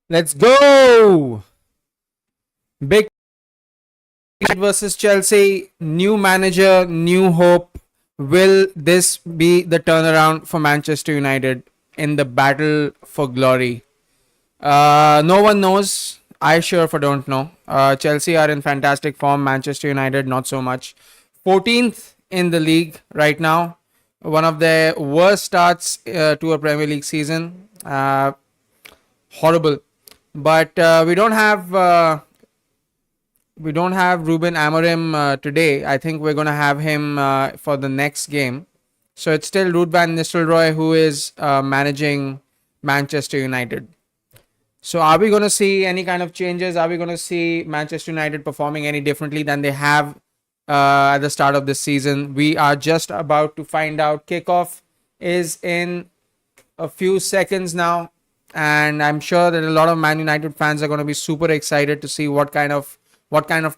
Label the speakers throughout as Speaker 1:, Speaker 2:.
Speaker 1: Let's go! Big versus Chelsea. New manager, new hope. Will this be the turnaround for Manchester United in the battle for glory? No one knows. I sure for don't know. Chelsea are in fantastic form. Manchester United not so much. 14th in the league right now. One of the worst starts to a Premier League season. Horrible. But we don't have Ruben Amorim today. I think we're gonna have him for the next game. So it's still Ruud van Nistelrooy who is managing Manchester United. So are we going to see any kind of changes? Are we going to see Manchester United performing any differently than they have at the start of this season? We are just about to find out. Kickoff is in a few seconds now, and I'm sure that a lot of Man United fans are going to be super excited to see what kind of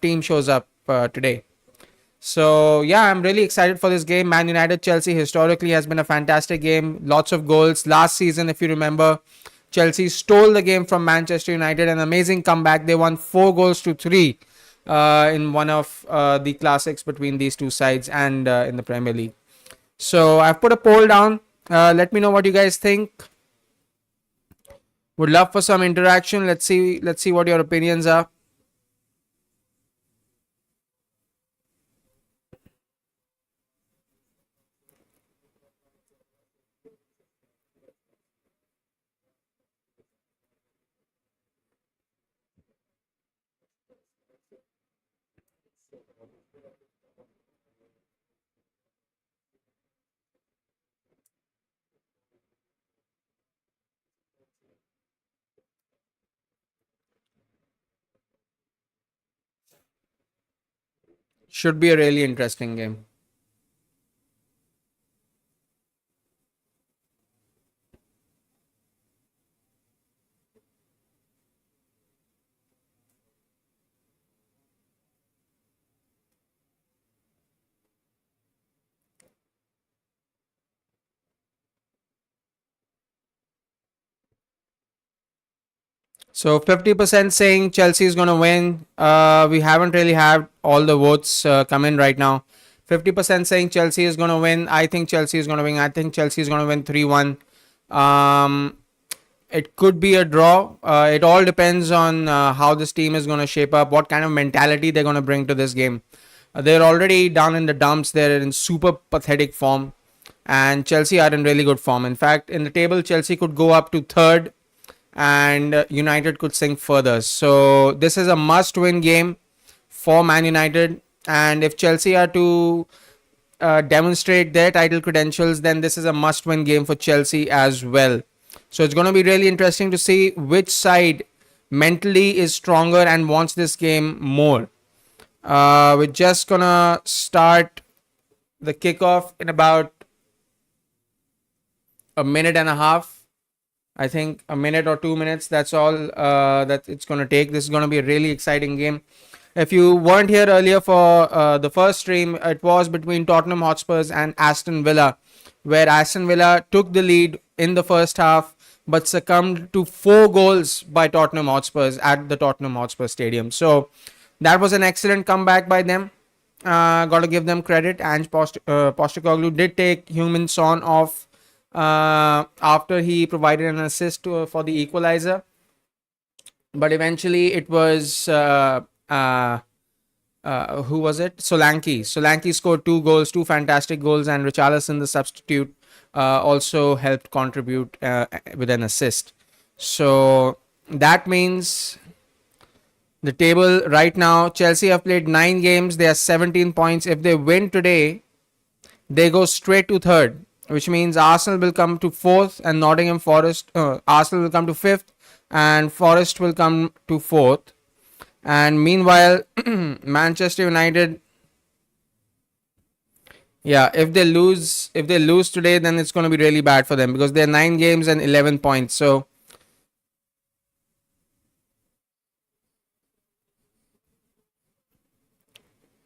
Speaker 1: team shows up today. So yeah, I'm really excited for this game. Man United Chelsea historically has been a fantastic game. Lots of goals. Last season, if you remember, Chelsea stole the game from Manchester United. An amazing comeback. They won 4-3 in one of the classics between these two sides and in the Premier League. So I've put a poll down. Let me know what you guys think. Would love for some interaction. Let's see what your opinions are. Should be a really interesting game. So 50% saying Chelsea is going to win. We haven't really had all the votes come in right now. 50% saying Chelsea is going to win. I think Chelsea is going to win. I think Chelsea is going to win 3-1. Um, it could be a draw. It all depends on how this team is going to shape up, what kind of mentality they're going to bring to this game. They're already down in the dumps. They're in super pathetic form. And Chelsea are in really good form. In fact, in the table, Chelsea could go up to third and United could sink further. So this is a must-win game for Man United. And if Chelsea are to demonstrate their title credentials, then this is a must-win game for Chelsea as well. So it's going to be really interesting to see which side mentally is stronger and wants this game more. We're just going to start the kickoff in about a minute and a half. I think a minute or 2 minutes. That's all that it's going to take. This is going to be a really exciting game. If you weren't here earlier for the first stream, it was between Tottenham Hotspurs and Aston Villa, where Aston Villa took the lead in the first half but succumbed to 4 goals by Tottenham Hotspurs at the Tottenham Hotspur Stadium. So that was an excellent comeback by them. Got to give them credit. Ange Postecoglou did take Heung-min Son off after he provided an assist for the equalizer. But eventually it was who was it? Solanke. Solanke scored 2 goals, 2 fantastic goals, and Richarlison, the substitute, also helped contribute with an assist. So that means the table right now, Chelsea have played 9 games. They are 17 points. If they win today, they go straight to third, which means Arsenal will come to 4th and Nottingham Forest, Arsenal will come to 5th and Forest will come to 4th. And meanwhile, Manchester United, yeah, if they lose today, then it's going to be really bad for them because they're 9 games and 11 points. So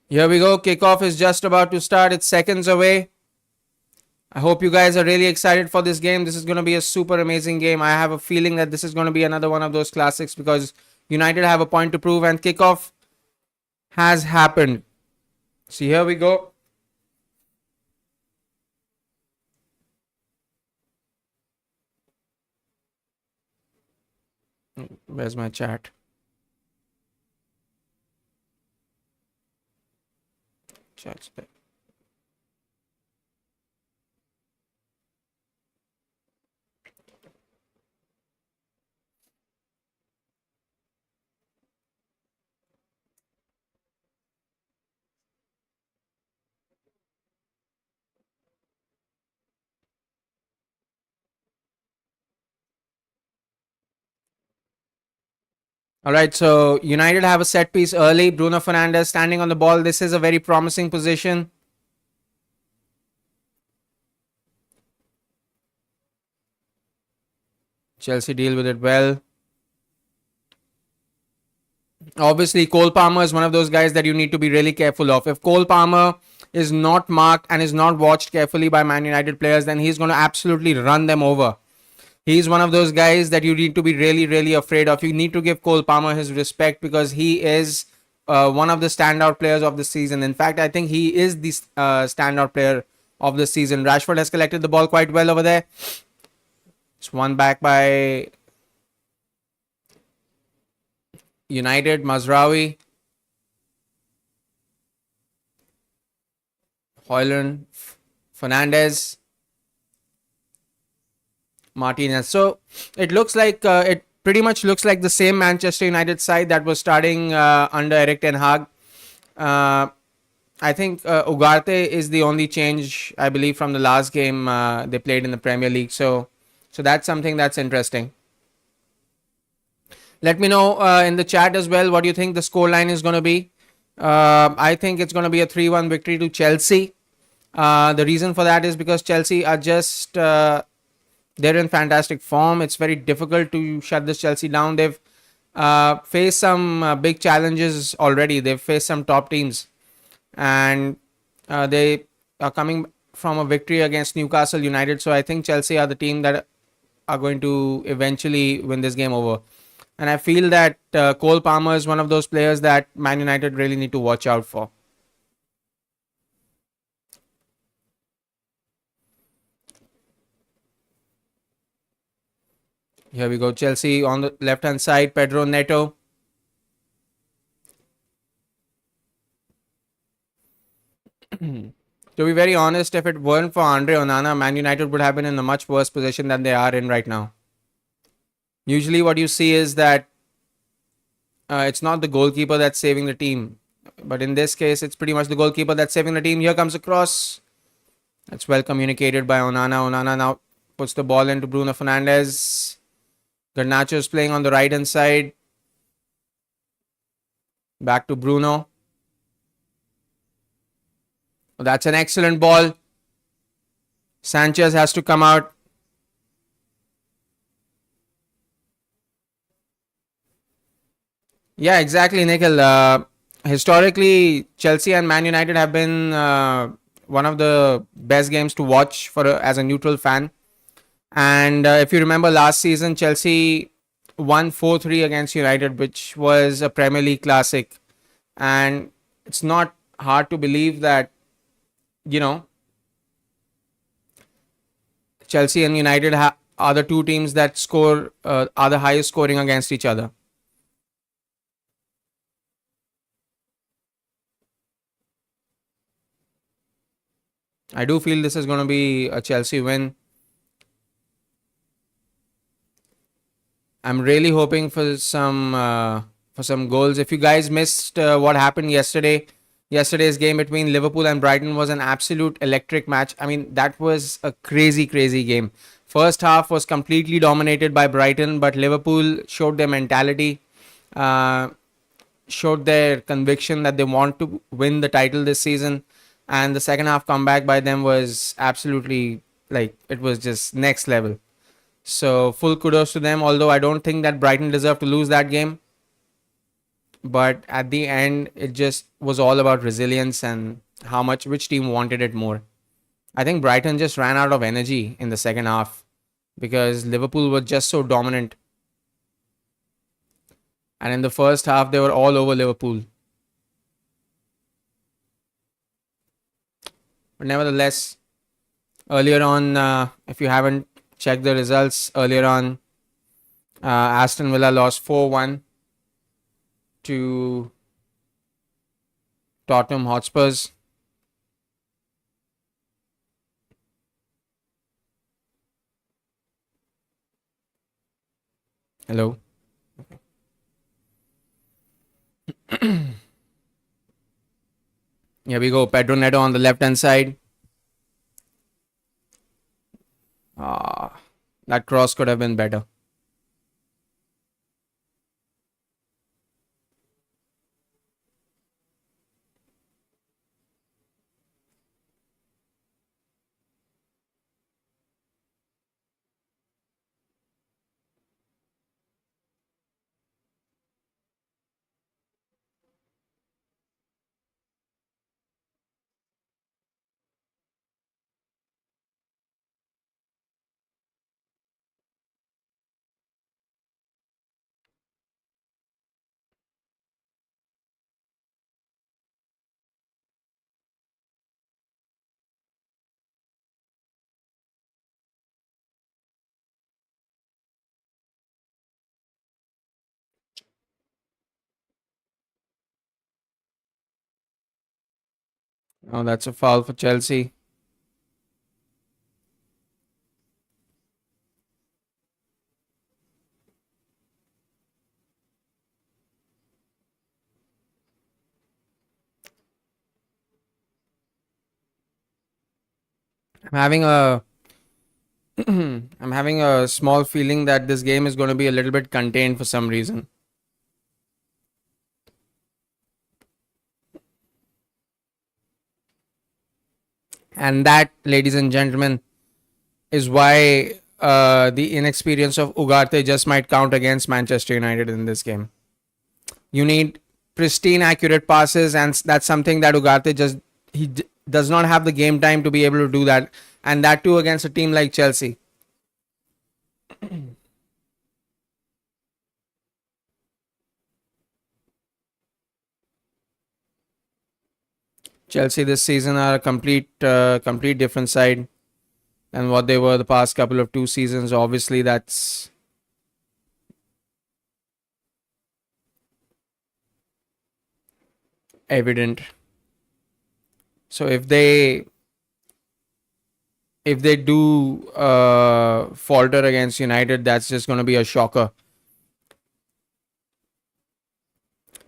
Speaker 1: here we go. Kickoff is just about to start. It's seconds away. I hope you guys are really excited for this game. This is going to be a super amazing game. I have a feeling that this is going to be another one of those classics because United have a point to prove and kickoff has happened. So here we go. Where's my chat? Chat's there. All right, so United have a set piece early. Bruno Fernandes standing on the ball. This is a very promising position. Chelsea deal with it well. Obviously, Cole Palmer is one of those guys that you need to be really careful of. If Cole Palmer is not marked and is not watched carefully by Man United players, then he's going to absolutely run them over. He's one of those guys that you need to be really, really afraid of. You need to give Cole Palmer his respect because he is one of the standout players of the season. In fact, I think he is the standout player of the season. Rashford has collected the ball quite well over there. It's one back by United. Mazraoui, Højlund, Fernandez, Martinez. So it looks like it pretty much looks like the same Manchester United side that was starting under Erik ten Hag. I think Ugarte is the only change, I believe, from the last game they played in the Premier League. So that's something that's interesting. Let me know in the chat as well what you think the scoreline is going to be. I think it's going to be a 3-1 victory to Chelsea. The reason for that is because Chelsea are just they're in fantastic form. It's very difficult to shut this Chelsea down. They've faced some big challenges already. They've faced some top teams, and they are coming from a victory against Newcastle United. So I think Chelsea are the team that are going to eventually win this game over. And I feel that Cole Palmer is one of those players that Man United really need to watch out for. Here we go. Chelsea on the left-hand side. Pedro Neto. To be very honest, if it weren't for Andre Onana, Man United would have been in a much worse position than they are in right now. Usually what you see is that it's not the goalkeeper that's saving the team. But in this case, it's pretty much the goalkeeper that's saving the team. Here comes a cross. That's well communicated by Onana. Onana now puts the ball into Bruno Fernandes. Garnacho is playing on the right-hand side. Back to Bruno. That's an excellent ball. Sanchez has to come out. Yeah, exactly, Nikhil. Historically, Chelsea and Man United have been one of the best games to watch as a neutral fan. And if you remember last season, Chelsea won 4-3 against United, which was a Premier League classic. And it's not hard to believe that, Chelsea and United are the two teams that are the highest scoring against each other. I do feel this is going to be a Chelsea win. I'm really hoping for some goals. If you guys missed what happened yesterday's game between Liverpool and Brighton was an absolute electric match. I mean, that was a crazy game. First half was completely dominated by Brighton, but Liverpool showed their mentality, showed their conviction that they want to win the title this season. And the second half comeback by them was absolutely, it was just next level. So full kudos to them, although I don't think that Brighton deserved to lose that game. But at the end, it just was all about resilience and which team wanted it more. I think Brighton just ran out of energy in the second half because Liverpool were just so dominant. And in the first half, they were all over Liverpool. But nevertheless, earlier on, if you haven't checked the results, earlier on, Aston Villa lost 4-1 to Tottenham Hotspurs. Hello. Here we go. Pedro Neto on the left hand side. That cross could have been better. Oh, that's a foul for Chelsea. I'm having a I'm having a small feeling that this game is going to be a little bit contained for some reason. And that, ladies and gentlemen, is why the inexperience of Ugarte just might count against Manchester United in this game. You need pristine, accurate passes, and that's something that Ugarte just does not have the game time to be able to do that, and that too against a team like Chelsea. Chelsea this season are a complete different side than what they were the past couple of two seasons. Obviously, that's evident. So if they do falter against United, that's just going to be a shocker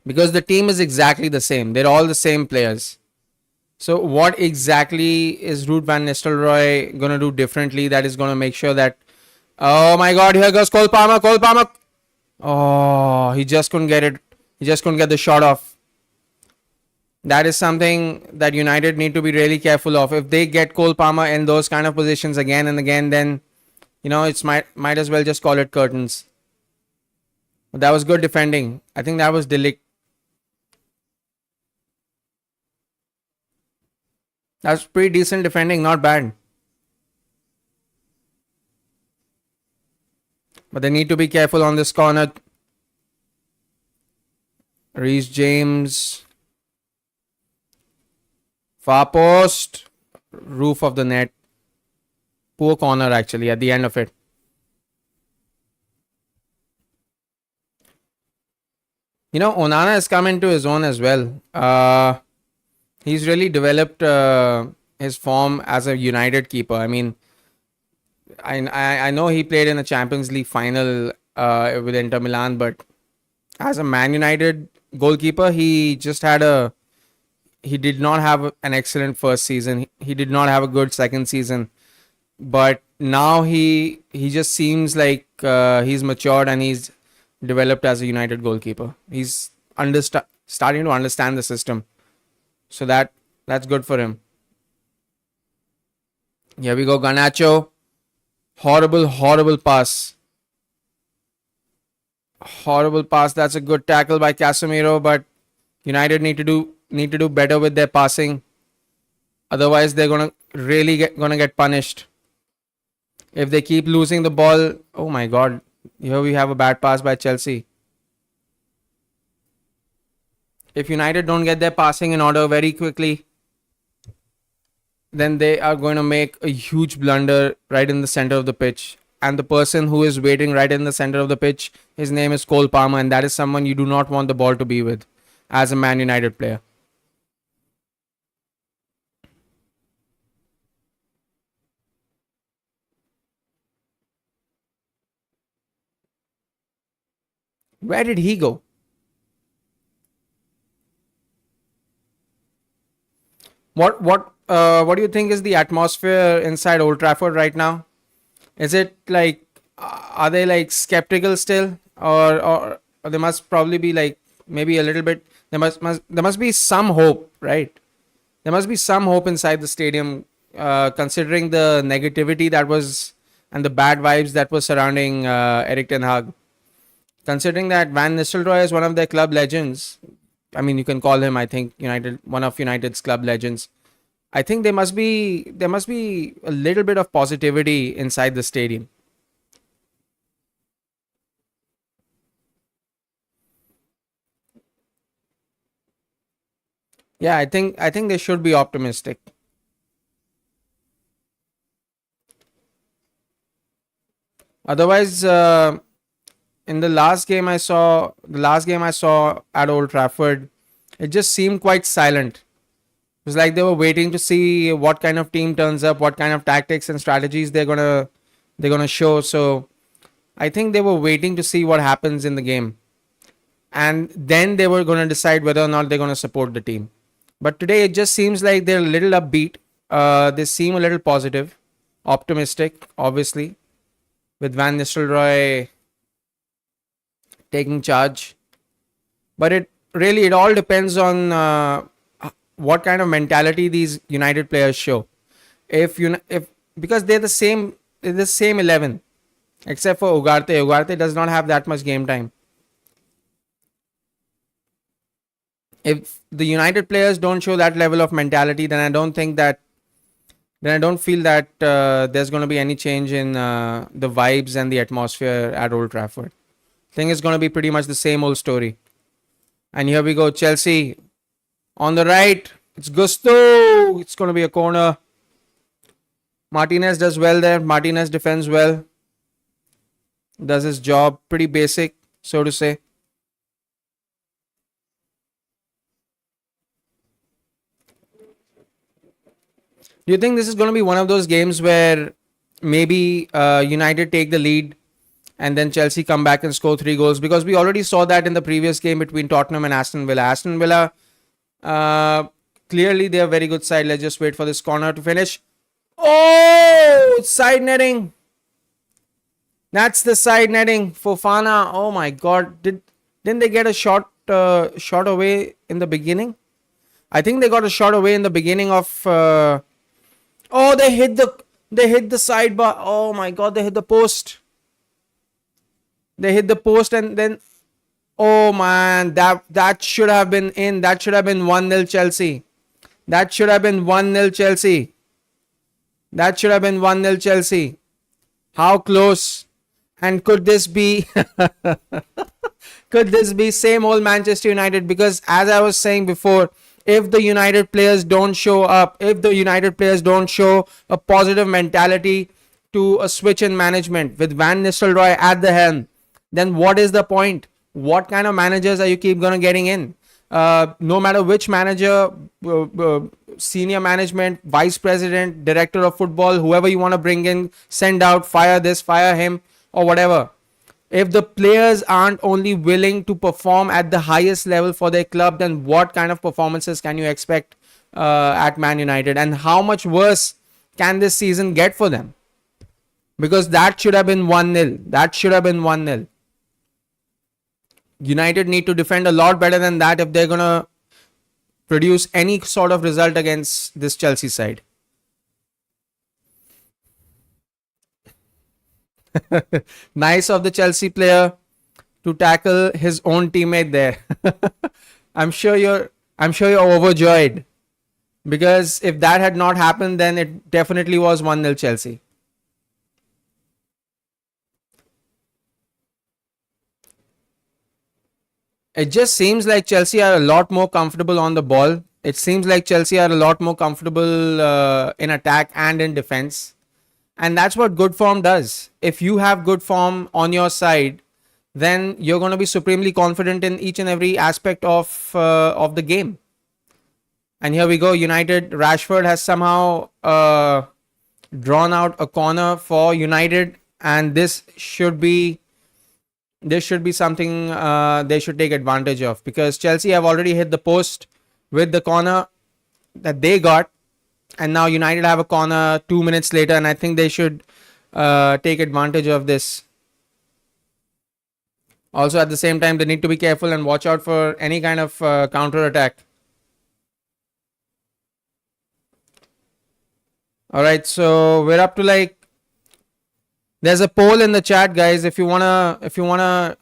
Speaker 1: because the team is exactly the same. They're all the same players. So what exactly is Ruud van Nistelrooy going to do differently that is going to make sure that, oh my God, here goes Cole Palmer. Cole Palmer. Oh, he just couldn't get it. He just couldn't get the shot off. That is something that United need to be really careful of. If they get Cole Palmer in those kind of positions again and again, then it's might as well just call it curtains. But that was good defending. I think that was Delict. That's pretty decent defending, not bad. But they need to be careful on this corner. Reece James. Far post. Roof of the net. Poor corner actually at the end of it. Onana has come into his own as well. He's really developed his form as a United keeper. I mean, I know he played in a Champions League final with Inter Milan, but as a Man United goalkeeper, he did not have an excellent first season. He did not have a good second season, but now he just seems like he's matured and he's developed as a United goalkeeper. He's starting to understand the system, so that's good for him. Here we go, Garnacho. Horrible pass. Horrible pass. That's a good tackle by Casemiro, but United need to do better with their passing. Otherwise, they're gonna get punished if they keep losing the ball. Oh my God! Here we have a bad pass by Chelsea. If United don't get their passing in order very quickly, then they are going to make a huge blunder right in the center of the pitch. And the person who is waiting right in the center of the pitch, his name is Cole Palmer, and that is someone you do not want the ball to be with as a Man United player. Where did he go? What do you think is the atmosphere inside Old Trafford right now? Is it like, are they like skeptical still, or they must probably be like maybe a little bit? There must be some hope, right? There must be some hope inside the stadium, considering the negativity that was and the bad vibes that was surrounding Erik Ten Hag. Considering that Van Nistelrooy is one of their club legends, I mean, you can call him, I think, one of United's club legends. I think there must be a little bit of positivity inside the stadium. Yeah, I think they should be optimistic. Otherwise, in the last game I saw at Old Trafford, it just seemed quite silent. It was like they were waiting to see what kind of team turns up, what kind of tactics and strategies they're gonna show. So I think they were waiting to see what happens in the game, and then they were gonna decide whether or not they're gonna support the team. But today it just seems like they're a little upbeat. They seem a little positive, optimistic, obviously, with Van Nistelrooy taking charge. But it all depends on what kind of mentality these United players show. If because they're the same 11, except for Ugarte. Ugarte does not have that much game time. If the United players don't show that level of mentality, then I don't feel that there's going to be any change in the vibes and the atmosphere at Old Trafford. I think it's going to be pretty much the same old story. And here we go, Chelsea on the right. It's Gusto. It's going to be a corner. Martinez does well there. Martinez defends well. Does his job. Pretty basic, so to say. Do you think this is going to be one of those games where maybe United take the lead and then Chelsea come back and score 3 goals? Because we already saw that in the previous game between Tottenham and Aston Villa. Aston Villa, uh, clearly they're a very good side. Let's just wait for this corner to finish. Oh, it's side netting. That's the side netting. Fofana. Oh my God. Didn't they get a shot away in the beginning? I think they got a shot away in the beginning of. Oh, they hit the sidebar. Oh my God, they hit the post. They hit the post and then, oh man, that should have been in. That should have been 1-0 Chelsea. That should have been 1-0 Chelsea. That should have been 1-0 Chelsea. How close? And could this be could this be same old Manchester United? Because as I was saying before, if the United players don't show up, if the United players don't show a positive mentality to a switch in management with Van Nistelrooy at the helm, then what is the point? What kind of managers are you keep gonna getting in? No matter which manager, senior management, vice president, director of football, whoever you want to bring in, send out, fire this, fire him, or whatever. If the players aren't only willing to perform at the highest level for their club, then what kind of performances can you expect at Man United? And how much worse can this season get for them? Because that should have been 1-0. That should have been 1-0. United need to defend a lot better than that if they're going to produce any sort of result against this Chelsea side. Nice of the Chelsea player to tackle his own teammate there. I'm sure you're overjoyed. Because if that had not happened, then it definitely was 1-0 Chelsea. It just seems like Chelsea are a lot more comfortable on the ball. It seems like Chelsea are a lot more comfortable in attack and in defense. And that's what good form does. If you have good form on your side, then you're going to be supremely confident in each and every aspect of the game. And here we go. United, Rashford has somehow drawn out a corner for United, and this should be something they should take advantage of, because Chelsea have already hit the post with the corner that they got, and now United have a corner 2 minutes later, and I think they should take advantage of this. Also, at the same time, they need to be careful and watch out for any kind of counter attack. All right, so we're up to like, there's a poll in the chat, guys. If you wanna.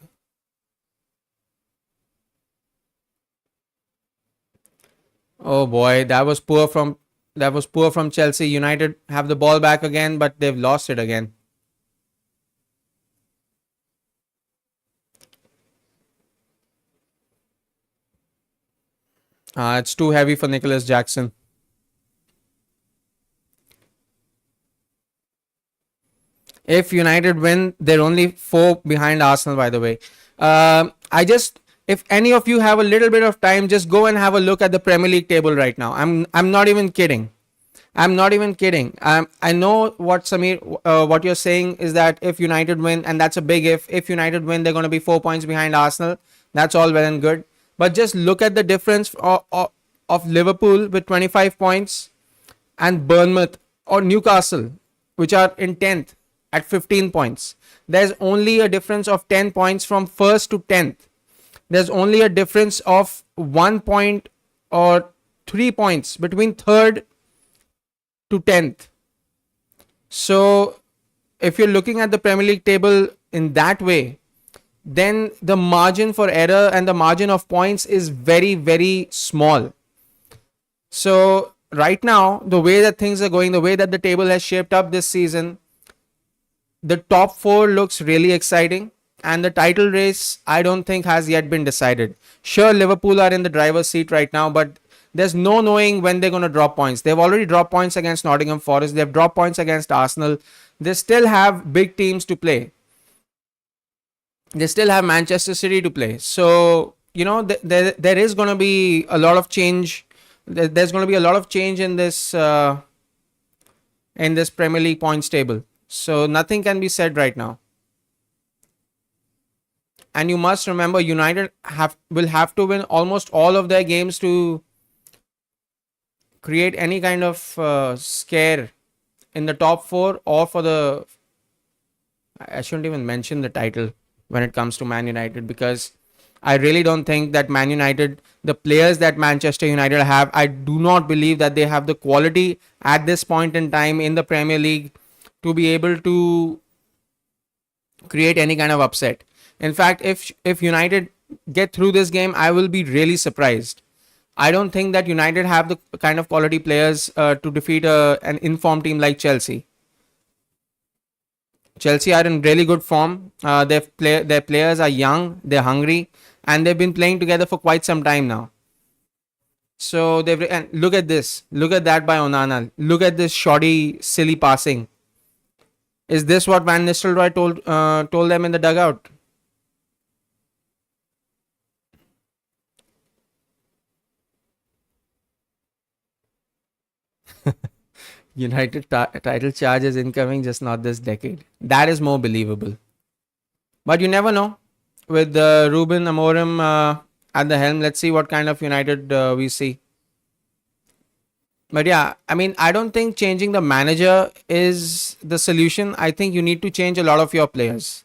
Speaker 1: Oh boy, that was poor from Chelsea. United have the ball back again, but they've lost it again. It's too heavy for Nicholas Jackson. If United win, they're only 4 behind Arsenal, by the way. If any of you have a little bit of time, just go and have a look at the Premier League table right now. I'm not even kidding. I'm not even kidding. I know what Samir, what you're saying is that if United win, and that's a big if. If United win, they're going to be 4 points behind Arsenal. That's all well and good. But just look at the difference of Liverpool with 25 points and Bournemouth or Newcastle, which are in 10th at 15 points. There's only a difference of 10 points from first to 10th. There's only a difference of 1 point or 3 points between third to 10th. So if you're looking at the Premier League table in that way, then the margin for error and the margin of points is very, very small. So right now, the way that things are going, the way that the table has shaped up this season, the top four looks really exciting. And the title race, I don't think has yet been decided. Sure, Liverpool are in the driver's seat right now, but there's no knowing when they're going to drop points. They've already dropped points against Nottingham Forest. They've dropped points against Arsenal. They still have big teams to play. They still have Manchester City to play. So, there is going to be a lot of change. There's going to be a lot of change in this Premier League points table. So nothing can be said right now. And you must remember, United will have to win almost all of their games to create any kind of scare in the top four, or for the. I shouldn't even mention the title when it comes to Man United, because I really don't think that Man United, the players that Manchester United have, I do not believe that they have the quality at this point in time in the Premier League to be able to create any kind of upset. In fact, if United get through this game, I will be really surprised. I don't think that United have the kind of quality players to defeat an informed team like Chelsea. Chelsea are in really good form. Their players are young, they're hungry, and they've been playing together for quite some time now. So and look at this, look at that by Onana. Look at this shoddy, silly passing. Is this what Van Nistelrooy told them in the dugout? United title charge is incoming, just not this decade. That is more believable. But you never know. With Ruben Amorim at the helm, let's see what kind of United we see. But yeah, I mean, I don't think changing the manager is the solution. I think you need to change a lot of your players.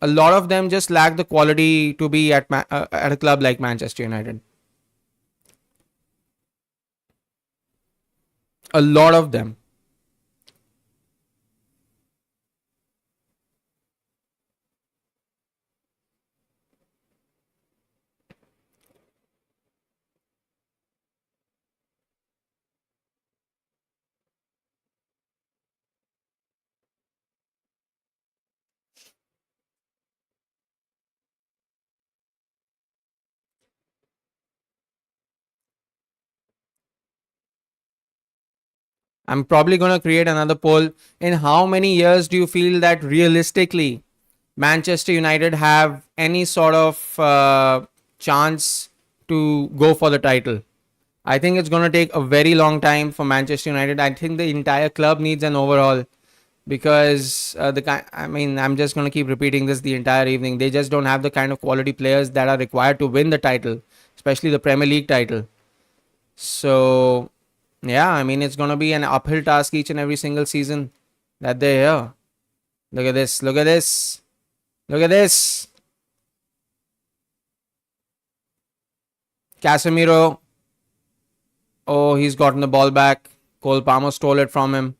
Speaker 1: A lot of them just lack the quality to be at a club like Manchester United. A lot of them. I'm probably going to create another poll. In how many years do you feel that realistically Manchester United have any sort of chance to go for the title? I think it's going to take a very long time for Manchester United. I think the entire club needs an overhaul because I mean, I'm just going to keep repeating this the entire evening. They just don't have the kind of quality players that are required to win the title, especially the Premier League title. So, yeah, I mean, it's going to be an uphill task each and every single season that they're here. Look at this. Look at this. Look at this. Casemiro. Oh, he's gotten the ball back. Cole Palmer stole it from him.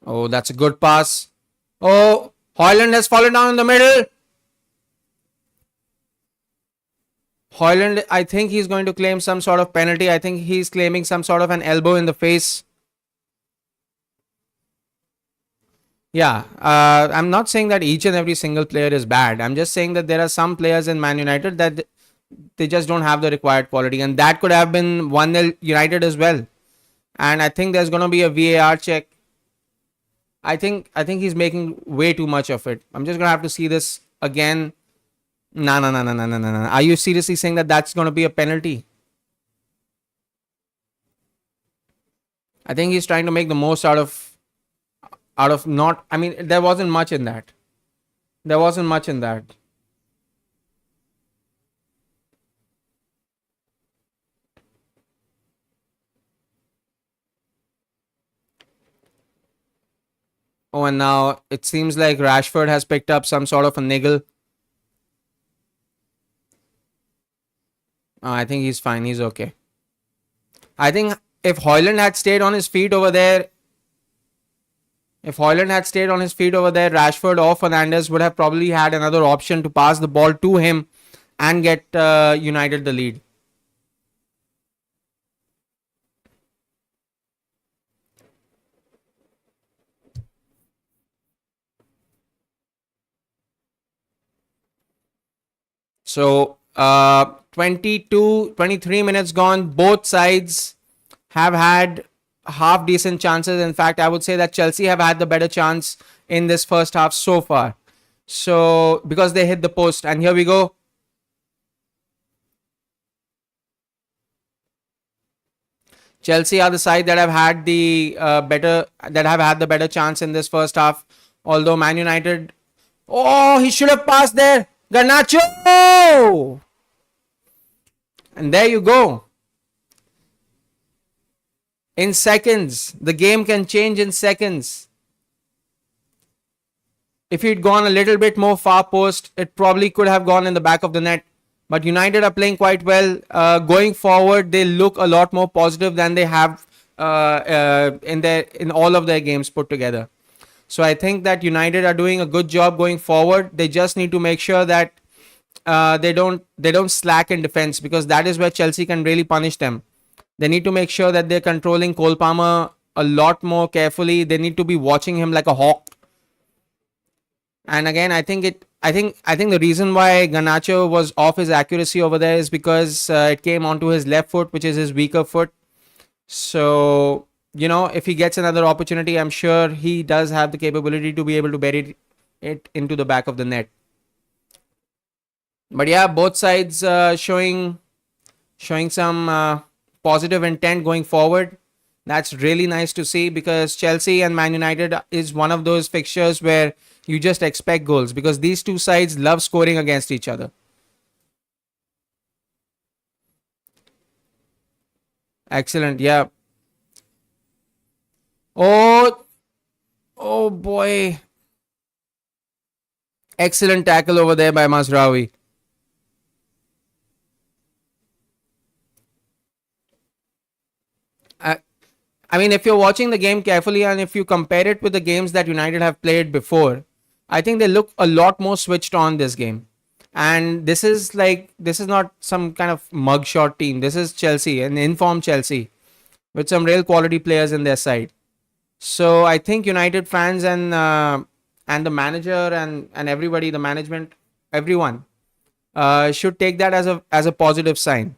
Speaker 1: Oh, that's a good pass. Oh, Hoyland has fallen down in the middle. Hoyland, I think he's going to claim some sort of penalty. I think he's claiming some sort of an elbow in the face. Yeah, I'm not saying that each and every single player is bad. I'm just saying that there are some players in Man United that they just don't have the required quality, and that could have been 1-0 United as well. And I think there's going to be a VAR check. I think he's making way too much of it. I'm just going to have to see this again. No, no, no, no, no, no, no, no. Are you seriously saying that that's going to be a penalty? I think he's trying to make the most out of not. I mean, there wasn't much in that. There wasn't much in that. Oh, and now it seems like Rashford has picked up some sort of a niggle. I think he's fine. He's okay. I think if Hoyland had stayed on his feet over there, Rashford or Fernandes would have probably had another option to pass the ball to him and get United the lead. So 23 minutes gone. Both sides have had half decent chances. In fact, I would say that Chelsea have had the better chance in this first half so far. So because they hit the post, and here we go. Chelsea are the side that have had the better chance in this first half. Although Man United, oh, he should have passed there. Garnacho, and there you go. In seconds, the game can change in seconds. If he'd gone a little bit more far post, it probably could have gone in the back of the net. But United are playing quite well. Going forward, they look a lot more positive than they have in all of their games put together. So I think that United are doing a good job going forward. They just need to make sure that they don't slack in defense, because that is where Chelsea can really punish them. They need to make sure that they're controlling Cole Palmer a lot more carefully. They need to be watching him like a hawk. And again, I think the reason why Garnacho was off his accuracy over there is because it came onto his left foot, which is his weaker foot. So, if he gets another opportunity, I'm sure he does have the capability to be able to bury it into the back of the net. But yeah, both sides showing some positive intent going forward. That's really nice to see, because Chelsea and Man United is one of those fixtures where you just expect goals, because these two sides love scoring against each other. Excellent. Yeah. Oh, oh boy. Excellent tackle over there by Mazraoui. I mean, if you're watching the game carefully and if you compare it with the games that United have played before, I think they look a lot more switched on this game. And this is not some kind of mugshot team. This is Chelsea, an informed Chelsea with some real quality players in their side. So I think United fans and the manager and everybody, the management, everyone should take that as a positive sign.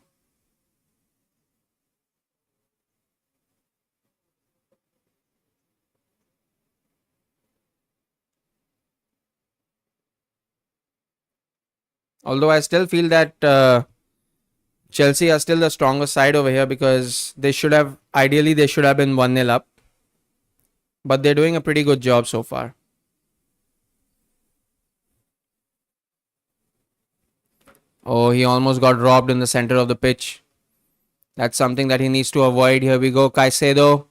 Speaker 1: Although I still feel that Chelsea are still the stronger side over here because they should have ideally they should have been 1-0 up, but they're doing a pretty good job so far. Oh, he almost got robbed in the center of the pitch. That's something that he needs to avoid. Here we go, Caicedo,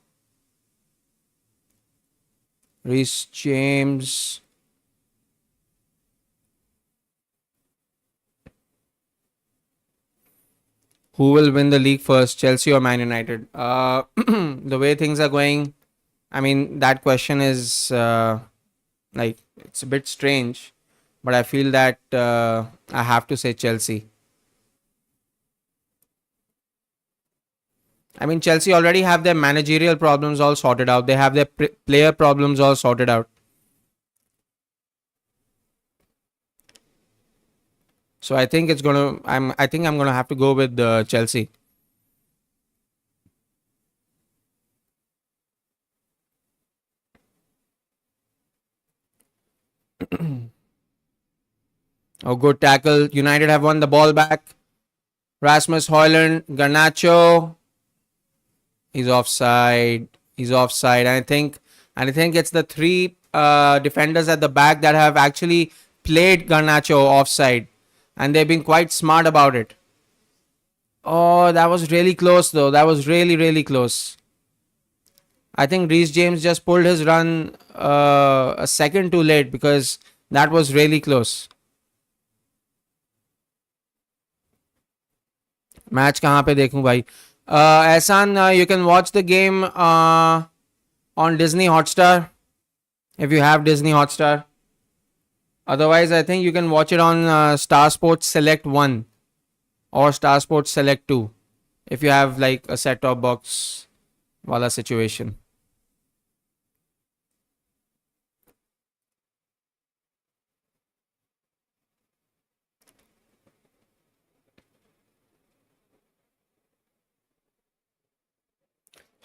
Speaker 1: Reece James. Who will win the league first, Chelsea or Man United? The way things are going, I mean, that question is like it's a bit strange, but I feel that I have to say Chelsea. I mean, Chelsea already have their managerial problems all sorted out. They have their player problems all sorted out. So I think it's gonna. I think I'm gonna have to go with Chelsea. Oh, good tackle. United have won the ball back. Rasmus Højlund, Garnacho. He's offside. He's offside. And I think it's the three defenders at the back that have actually played Garnacho offside, and they've been quite smart about it. Oh, that was really close though. That was really really close. I think Reece James just pulled his run a second too late because that was really close. Match कहाँ पे देखूं भाई? Ehsan, you can watch the game on Disney Hotstar if you have Disney Hotstar. Otherwise, I think you can watch it on Star Sports Select 1 or Star Sports Select 2 if you have like a set-top box wala situation.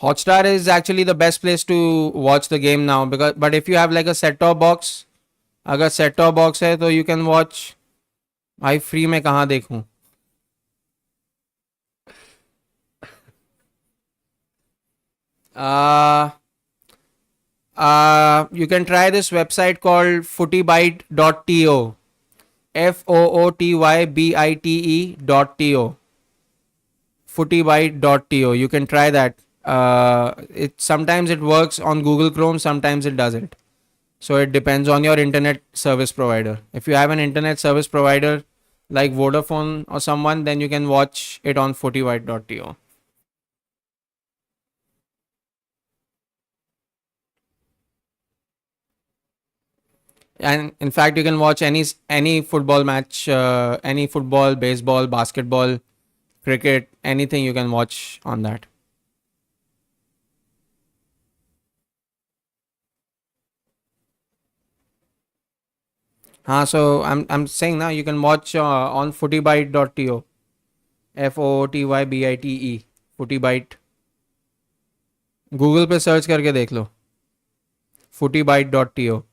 Speaker 1: Hotstar is actually the best place to watch the game now because but if you have like a set-top box, अगर set-top box है तो you can watch. भाई free में कहाँ देखूं? Uh, you can try this website called footybite.to. footybite.to. Footybite.to. You can try that. It sometimes it works on Google Chrome, sometimes it doesn't. So it depends on your internet service provider. If you have an internet service provider like Vodafone or someone, then you can watch it on footybite.to. And in fact, you can watch any football match, any football, baseball, basketball, cricket, anything you can watch on that. So I'm saying now you can watch on footybite.to. FOOTYBITE. Footybite. Google पे search करके देख लो. footybite.to.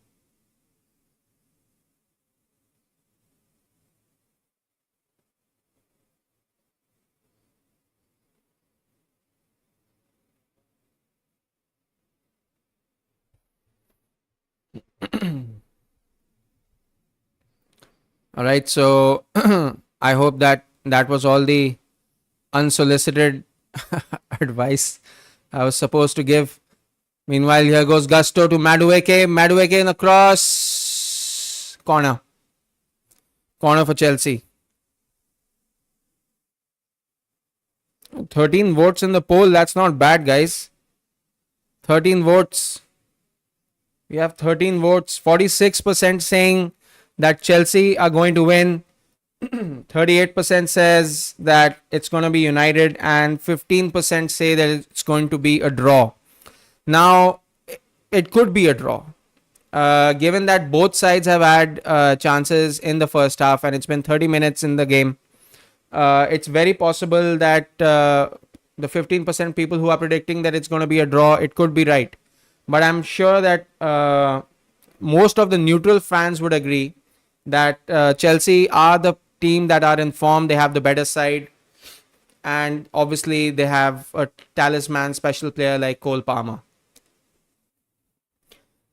Speaker 1: All right, so I hope that was all the unsolicited advice I was supposed to give. Meanwhile, here goes Gusto to Madueke. Madueke in the cross. Corner. Corner for Chelsea. 13 votes in the poll. That's not bad, guys. 13 votes. We have 13 votes. 46% saying that Chelsea are going to win. 38% says that it's going to be United, and 15% say that it's going to be a draw. Now, it could be a draw. given that both sides have had chances in the first half and it's been 30 minutes in the game, it's very possible that the 15% people who are predicting that it's going to be a draw, it could be right. But I'm sure that most of the neutral fans would agree that Chelsea are the team that are in form. They have the better side. And obviously, they have a talisman special player like Cole Palmer.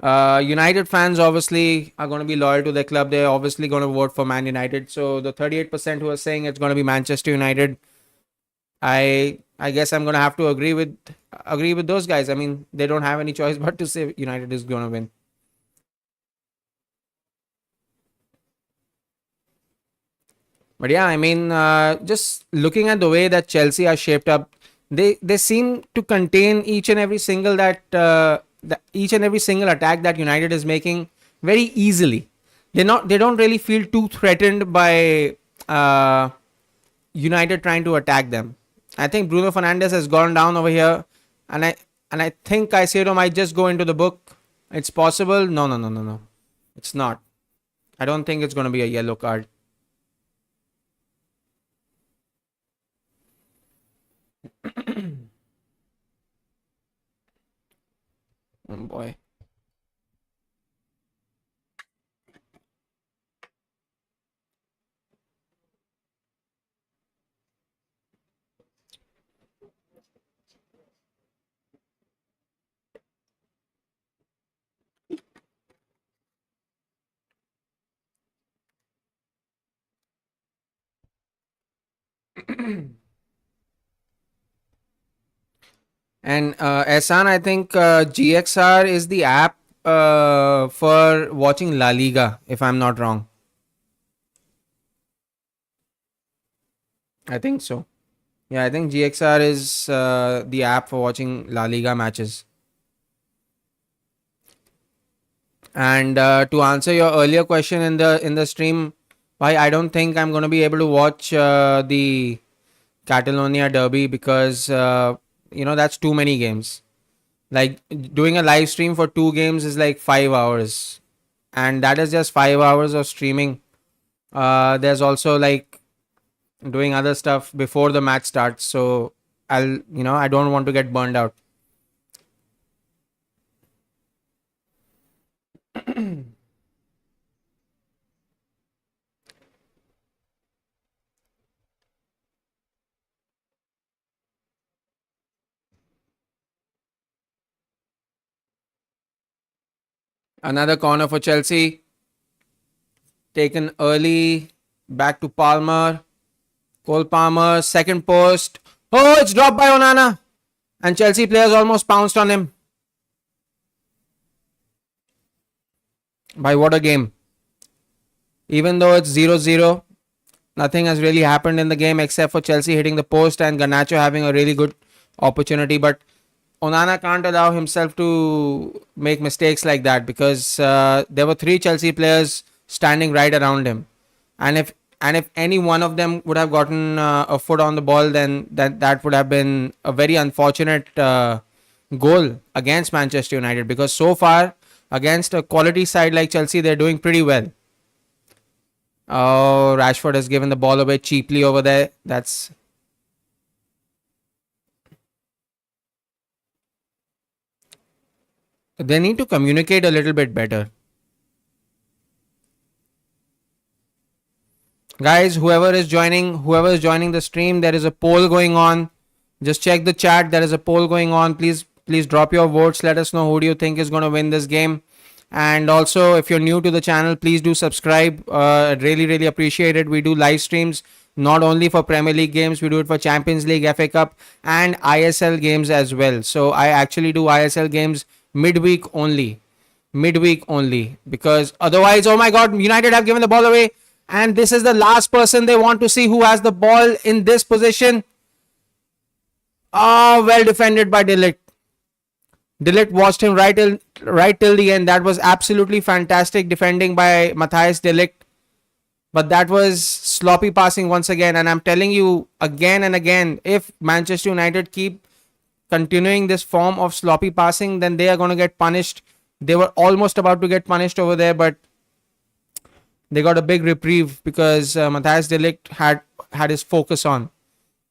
Speaker 1: United fans obviously are going to be loyal to their club. They're obviously going to vote for Man United. So the 38% who are saying it's going to be Manchester United, I guess I'm going to have to agree with those guys. I mean, they don't have any choice but to say United is going to win. But yeah, I mean, just looking at the way that Chelsea are shaped up, they seem to contain each and every single each and every single attack that United is making very easily. They don't really feel too threatened by United trying to attack them. I think Bruno Fernandes has gone down over here, and I think Caicedo might just go into the book. It's possible. No, no, no, no, no. It's not. I don't think it's going to be a yellow card. Oh boy. And Ehsan, I think GXR is the app for watching La Liga, if I'm not wrong. I think so. Yeah, I think GXR is the app for watching La Liga matches. And to answer your earlier question in the stream, why I don't think I'm going to be able to watch the Catalonia Derby because that's too many games. Like doing a live stream for 2 games is like 5 hours, and that is just 5 hours of streaming. There's also like doing other stuff before the match starts, so I don't want to get burned out. Another corner for Chelsea, taken early, back to Palmer. Cole Palmer, second post. Oh, it's dropped by Onana. And Chelsea players almost pounced on him. By what a game. Even though it's 0-0, nothing has really happened in the game except for Chelsea hitting the post and Garnacho having a really good opportunity. But Onana can't allow himself to make mistakes like that because there were 3 Chelsea players standing right around him. And if any one of them would have gotten a foot on the ball, then that would have been a very unfortunate goal against Manchester United because so far against a quality side like Chelsea, they're doing pretty well. Oh, Rashford has given the ball away cheaply over there. They need to communicate a little bit better. Guys, whoever is joining the stream, there is a poll going on. Just check the chat. There is a poll going on. Please drop your votes. Let us know who do you think is going to win this game. And also, if you're new to the channel, please do subscribe. Really appreciate it. We do live streams not only for Premier League games, we do it for Champions League, FA Cup, and ISL games as well. So I actually do ISL games midweek only, because otherwise, oh my God, United have given the ball away, and this is the last person they want to see who has the ball in this position. Oh, well defended by De Ligt. De Ligt watched him right till the end. That was absolutely fantastic defending by Matthias De Ligt. But that was sloppy passing once again. And I'm telling you again and again, if Manchester United keep continuing this form of sloppy passing, then they are going to get punished They were almost about to get punished over there, but they got a big reprieve because Matthias de Ligt had his focus on.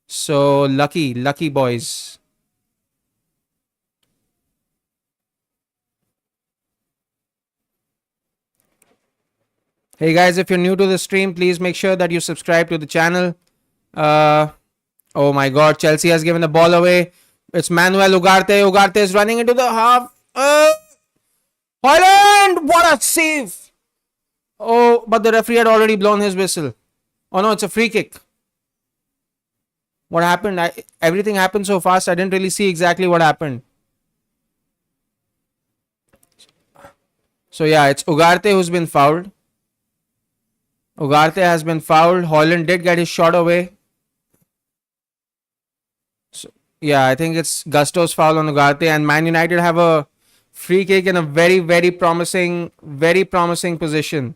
Speaker 1: So lucky boys. Hey guys, if you're new to the stream, please make sure that you subscribe to the channel. Oh my God, Chelsea has given the ball away. It's Manuel Ugarte. Ugarte is running into the half. Haaland! What a save! Oh, but the referee had already blown his whistle. Oh no, it's a free kick. What happened? Everything happened so fast, I didn't really see exactly what happened. So yeah, it's Ugarte who's been fouled. Ugarte has been fouled. Haaland did get his shot away. So yeah, I think it's Gusto's foul on Ugarte, and Man United have a free kick in a very promising position.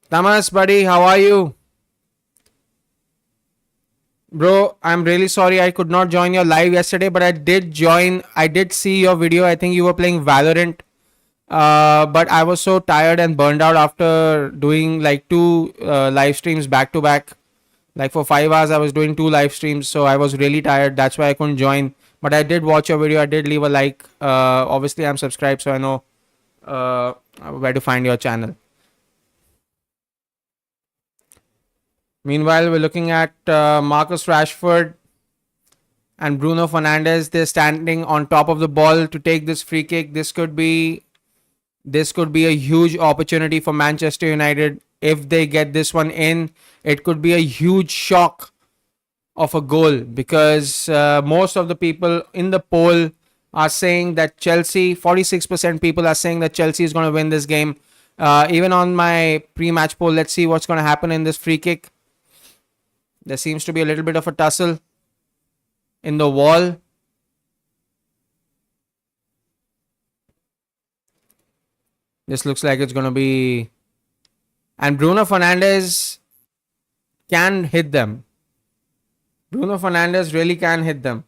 Speaker 1: Tamas, buddy, how are you? Bro, I'm really sorry I could not join your live yesterday, but I did see your video. I think you were playing Valorant. But I was so tired and burned out after doing like two live streams back to back. Like for 5 hours, I was doing 2 live streams, so I was really tired. That's why I couldn't join. But I did watch your video. I did leave a like. Obviously, I'm subscribed, so I know where to find your channel. Meanwhile, we're looking at Marcus Rashford and Bruno Fernandes. They're standing on top of the ball to take this free kick. This could be a huge opportunity for Manchester United. If they get this one in, it could be a huge shock of a goal, because most of the people in the poll are saying that Chelsea, 46% people are saying that Chelsea is going to win this game. Even on my pre-match poll, let's see what's going to happen in this free kick. There seems to be a little bit of a tussle in the wall. This looks like it's going to be... And Bruno Fernandes can hit them. Bruno Fernandes really can hit them.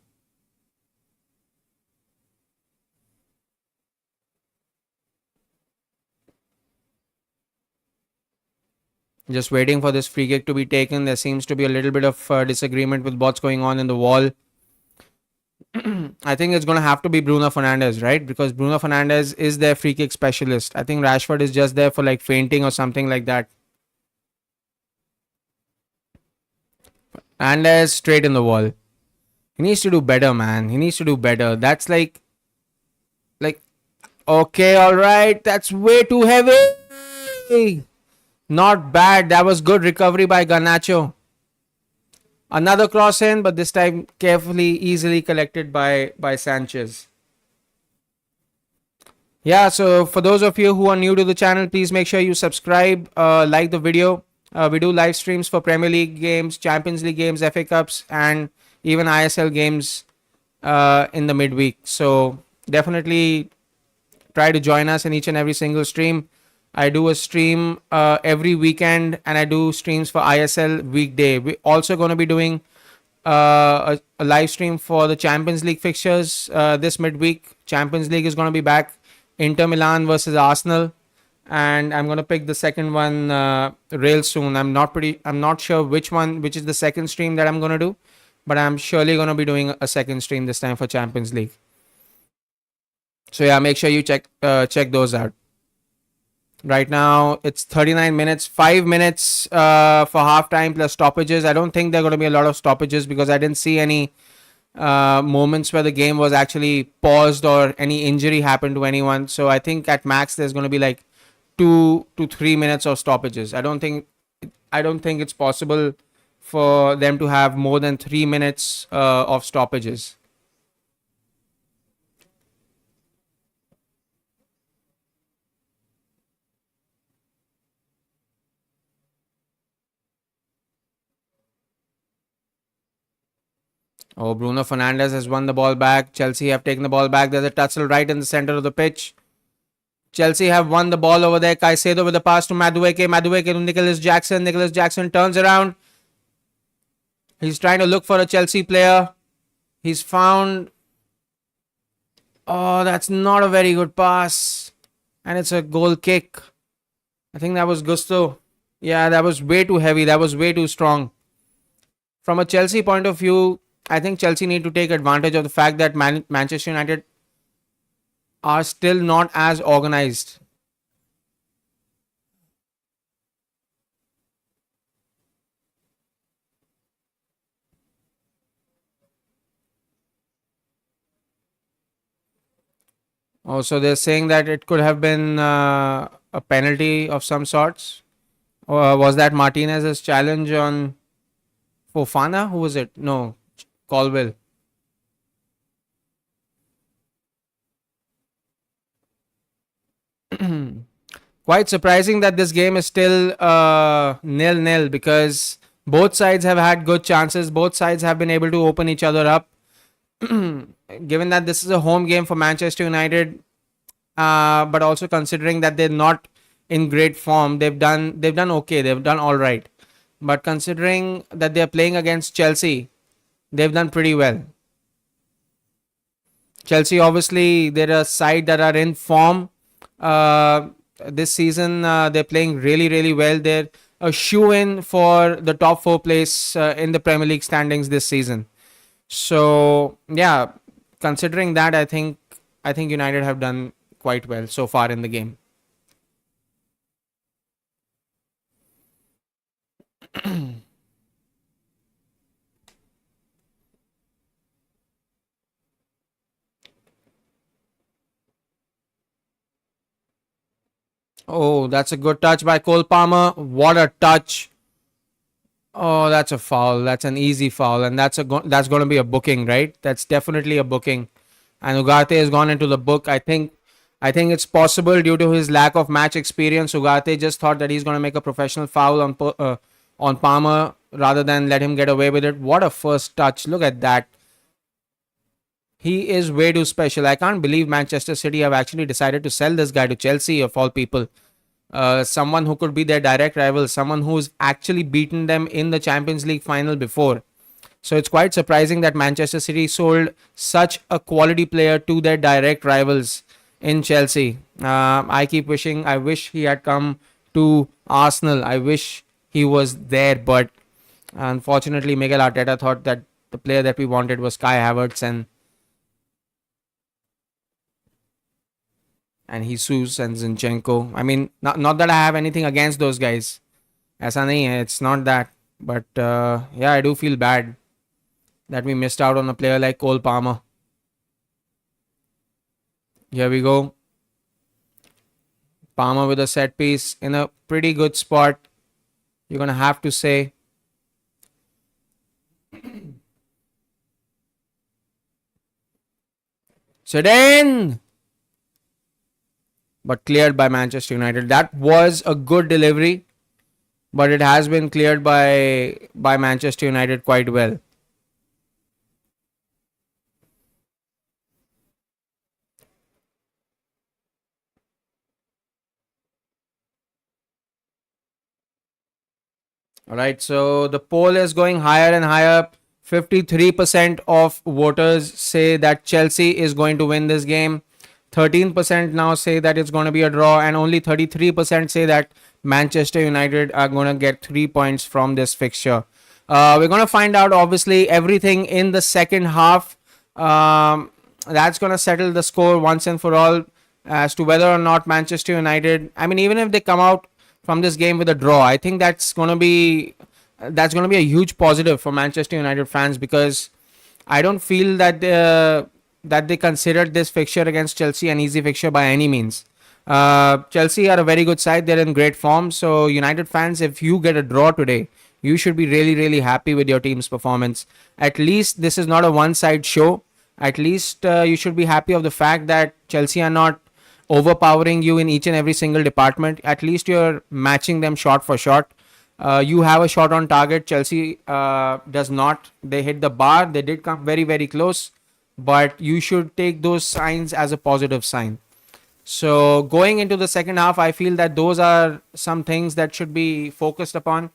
Speaker 1: Just waiting for this free kick to be taken. There seems to be a little bit of disagreement with what's going on in the wall. I think it's going to have to be Bruno Fernandes, right? Because Bruno Fernandes is their free kick specialist. I think Rashford is just there for like fainting or something like that. Fernandes straight in the wall. He needs to do better, man. He needs to do better. That's like, okay, all right. That's way too heavy. Not bad. That was good recovery by Garnacho. Another cross in, but this time carefully, easily collected by Sanchez. Yeah, so for those of you who are new to the channel, please make sure you subscribe, like the video. We do live streams for Premier League games, Champions League games, FA Cups, and even ISL games in the midweek. So definitely try to join us in each and every single stream. I do a stream every weekend, and I do streams for ISL weekday. We're also going to be doing a live stream for the Champions League fixtures this midweek. Champions League is going to be back. Inter Milan versus Arsenal, and I'm going to pick the second one real soon. I'm not sure which is the second stream that I'm going to do, but I'm surely going to be doing a second stream this time for Champions League. So yeah, make sure you check those out. Right now, it's 39 minutes, 5 minutes for halftime plus stoppages. I don't think there are going to be a lot of stoppages because I didn't see any moments where the game was actually paused or any injury happened to anyone. So I think at max there's going to be like 2 to 3 minutes of stoppages. I don't think it's possible for them to have more than 3 minutes of stoppages. Oh, Bruno Fernandes has won the ball back. Chelsea have taken the ball back. There's a tussle right in the center of the pitch. Chelsea have won the ball over there. Caicedo with the pass to Madueke. Madueke to Nicholas Jackson. Nicholas Jackson turns around. He's trying to look for a Chelsea player. He's found Oh, that's not a very good pass. And it's a goal kick. I think that was Gusto. Yeah, that was way too heavy. That was way too strong. From a Chelsea point of view, I think Chelsea need to take advantage of the fact that Manchester United are still not as organized. Also, they're saying that it could have been a penalty of some sorts. Or was that Martinez's challenge on Fofana? Who was it? No, Colwell. Quite surprising that this game is still nil-nil because both sides have had good chances. Both sides have been able to open each other up. Given that this is a home game for Manchester United, but also considering that they're not in great form, they've done okay. They've done all right. But considering that they're playing against Chelsea, they've done pretty well. Chelsea, obviously, they're a side that are in form. Uh, this season, they're playing really, really well. They're a shoe in for the top four place in the Premier League standings this season. So yeah, considering that, I think United have done quite well so far in the game. Oh, that's a good touch by Cole Palmer. What a touch! Oh, that's a foul. That's an easy foul, and that's going to be a booking, right? That's definitely a booking. And Ugarte has gone into the book. I think it's possible due to his lack of match experience. Ugarte just thought that he's going to make a professional foul on Palmer rather than let him get away with it. What a first touch! Look at that. He is way too special. I can't believe Manchester City have actually decided to sell this guy to Chelsea of all people. Someone who could be their direct rival, someone who's actually beaten them in the Champions League final before. So it's quite surprising that Manchester City sold such a quality player to their direct rivals in Chelsea. I wish he had come to Arsenal. I wish he was there, but unfortunately, Miguel Arteta thought that the player that we wanted was Kai Havertz and Jesus and Zinchenko. I mean, not that I have anything against those guys. ऐसा नहीं है. It's not that. But yeah, I do feel bad that we missed out on a player like Cole Palmer. Here we go. Palmer with a set piece in a pretty good spot. You're going to have to say. Zidane! But cleared by Manchester United. That was a good delivery, but it has been cleared by Manchester United quite well. All right, so the poll is going higher and higher. 53% of voters say that Chelsea is going to win this game. 13% now say that it's going to be a draw, and only 33% say that Manchester United are going to get 3 points from this fixture. We're going to find out, obviously, everything in the second half. That's going to settle the score once and for all as to whether or not Manchester United, I mean, even if they come out from this game with a draw, I think that's going to be a huge positive for Manchester United fans because I don't feel that they considered this fixture against Chelsea an easy fixture by any means. Chelsea are a very good side. They're in great form. So United fans, if you get a draw today, you should be really, really happy with your team's performance. At least this is not a one-side show. At least you should be happy of the fact that Chelsea are not overpowering you in each and every single department. At least you're matching them shot for shot. You have a shot on target. Chelsea does not. They hit the bar. They did come very, very close. But you should take those signs as a positive sign. So going into the second half, I feel that those are some things that should be focused upon.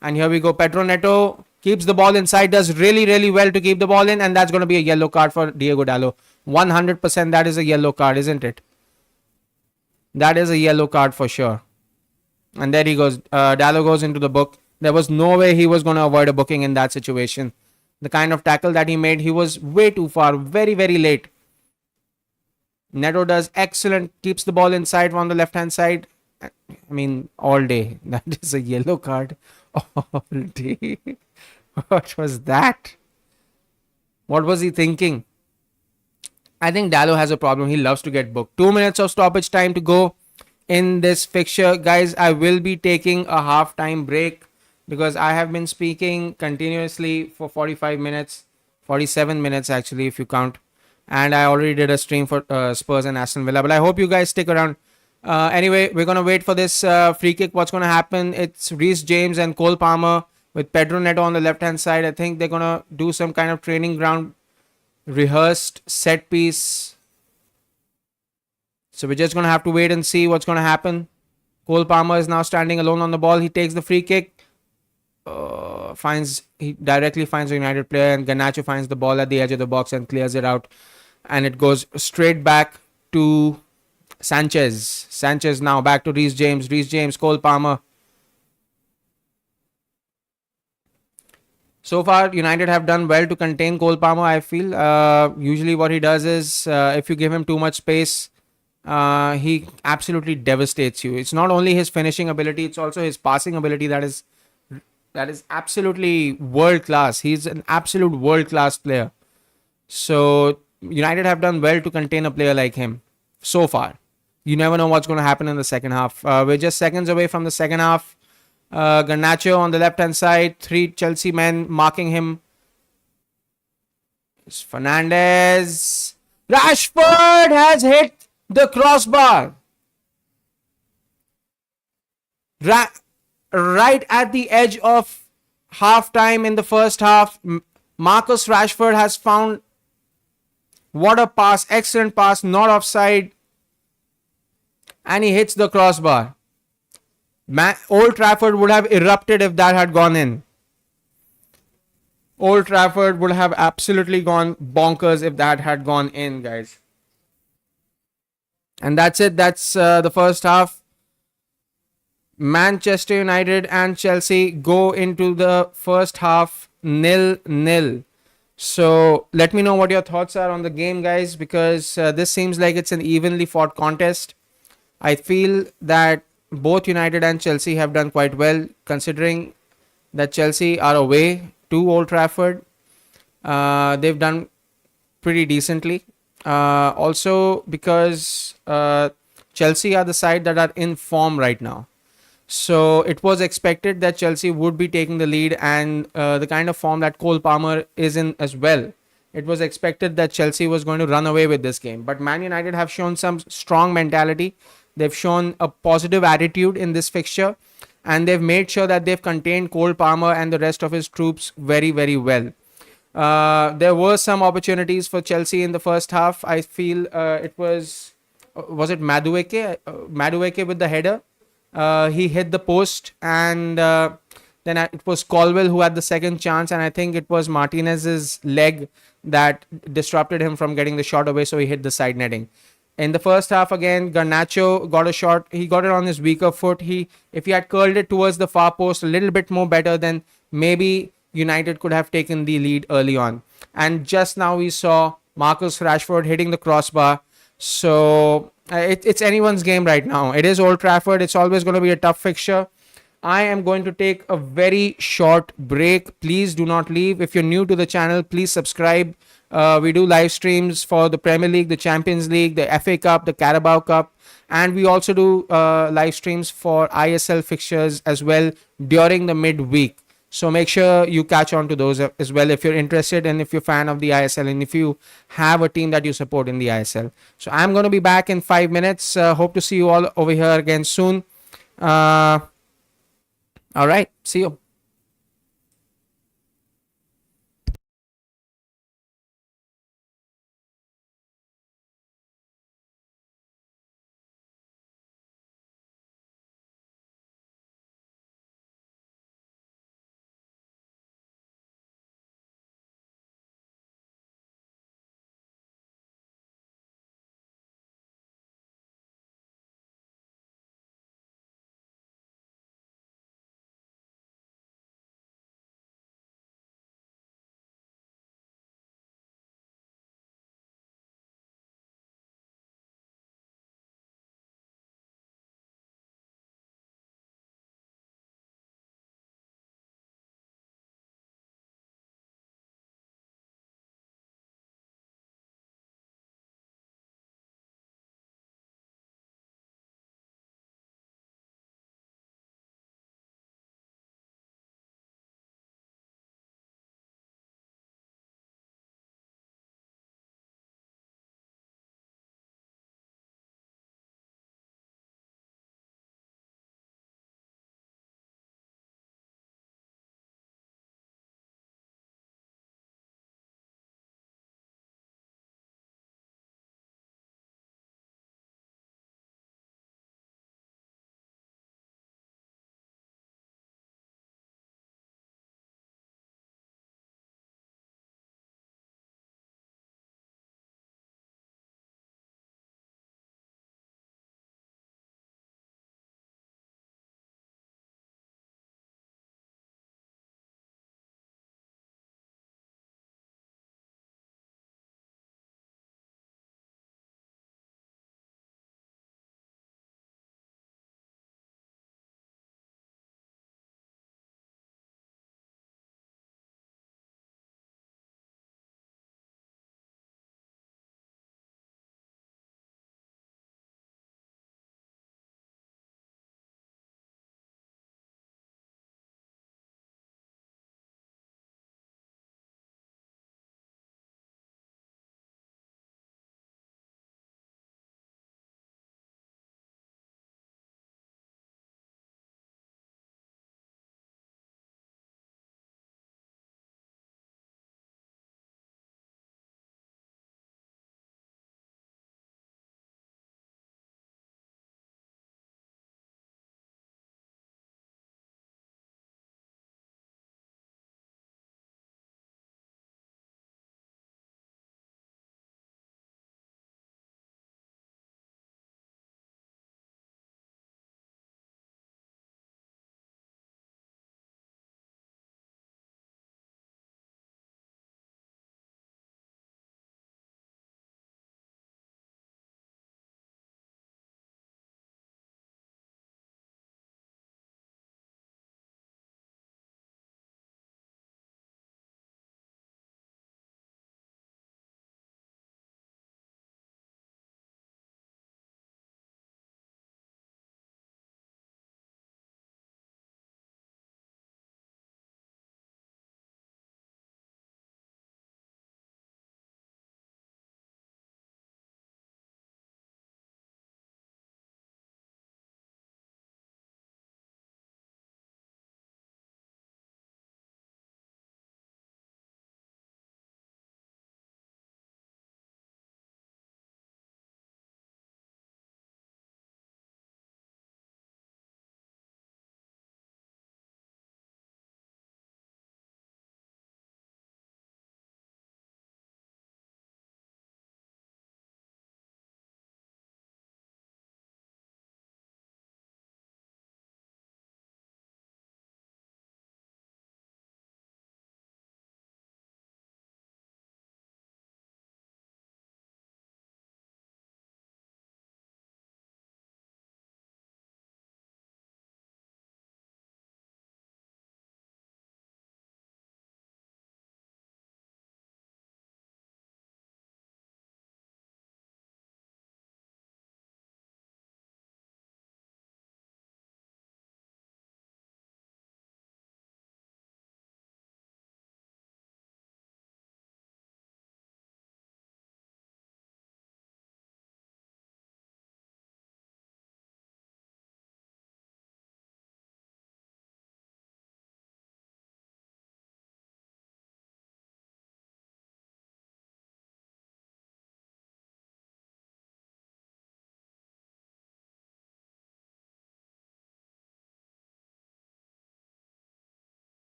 Speaker 1: And here we go. Pedro Neto keeps the ball inside, does really, really well to keep the ball in. And that's going to be a yellow card for Diego Dallo. 100% that is a yellow card, isn't it? That is a yellow card for sure. And there he goes. Dallo goes into the book. There was no way he was going to avoid a booking in that situation. The kind of tackle that he made, he was way too far, very, very late. Neto does excellent, keeps the ball inside on the left hand side. I mean, all day. That is a yellow card. All day. What was that? What was he thinking? I think Dallo has a problem. He loves to get booked. 2 minutes of stoppage time to go in this fixture. Guys, I will be taking a half-time break because I have been speaking continuously for 45 minutes, 47 minutes actually, if you count. And I already did a stream for Spurs and Aston Villa. But I hope you guys stick around. Anyway, we're going to wait for this free kick. What's going to happen? It's Reece James and Cole Palmer with Pedro Neto on the left-hand side. I think they're going to do some kind of training ground rehearsed set piece. So we're just going to have to wait and see what's going to happen. Cole Palmer is now standing alone on the ball. He takes the free kick. He directly finds a United player, and Garnacho finds the ball at the edge of the box and clears it out. And it goes straight back to Sanchez. Sanchez now back to Reece James. Reece James, Cole Palmer. So far, United have done well to contain Cole Palmer, I feel. Usually what he does is, if you give him too much space, he absolutely devastates you. It's not only his finishing ability, it's also his passing ability that is absolutely world class. He's an absolute world class player. So United have done well to contain a player like him so far. You never know what's going to happen in the second half. We're just seconds away from the second half. Garnacho on the left hand side, 3 Chelsea men marking him. It's Fernandez. Rashford has hit the crossbar. Right at the edge of half time in the first half. Marcus Rashford has found what a pass, excellent pass, not offside, and he hits the crossbar. Old Trafford would have erupted if that had gone in. Old Trafford would have absolutely gone bonkers if that had gone in, guys. And that's it. That's the first half. Manchester United and Chelsea go into the first half 0-0. So let me know what your thoughts are on the game, guys, because this seems like it's an evenly fought contest. I feel that both United and Chelsea have done quite well, considering that Chelsea are away to Old Trafford. They've done pretty decently. Also because Chelsea are the side that are in form right now. So it was expected that Chelsea would be taking the lead, and the kind of form that Cole Palmer is in as well. It was expected that Chelsea was going to run away with this game. But Man United have shown some strong mentality. They've shown a positive attitude in this fixture, and they've made sure that they've contained Cole Palmer and the rest of his troops very, very well. There were some opportunities for Chelsea in the first half. I feel it was it Madueke? Madueke with the header. He hit the post, and then it was Colwell who had the second chance, and I think it was Martinez's leg that disrupted him from getting the shot away, so he hit the side netting. In the first half, again, Garnacho got a shot. He got it on his weaker foot. If he had curled it towards the far post a little bit more better, then maybe United could have taken the lead early on. And just now we saw Marcus Rashford hitting the crossbar. So it's anyone's game right now. It is Old Trafford. It's always going to be a tough fixture. I am going to take a very short break. Please do not leave. If you're new to the channel, please subscribe. We do live streams for the Premier League, the Champions League, the FA Cup, the Carabao Cup, and we also do live streams for ISL fixtures as well during the midweek. So make sure you catch on to those as well if you're interested, and if you're a fan of the ISL, and if you have a team that you support in the ISL. So I'm going to be back in 5 minutes. Hope to see you all over here again soon. All right. See you.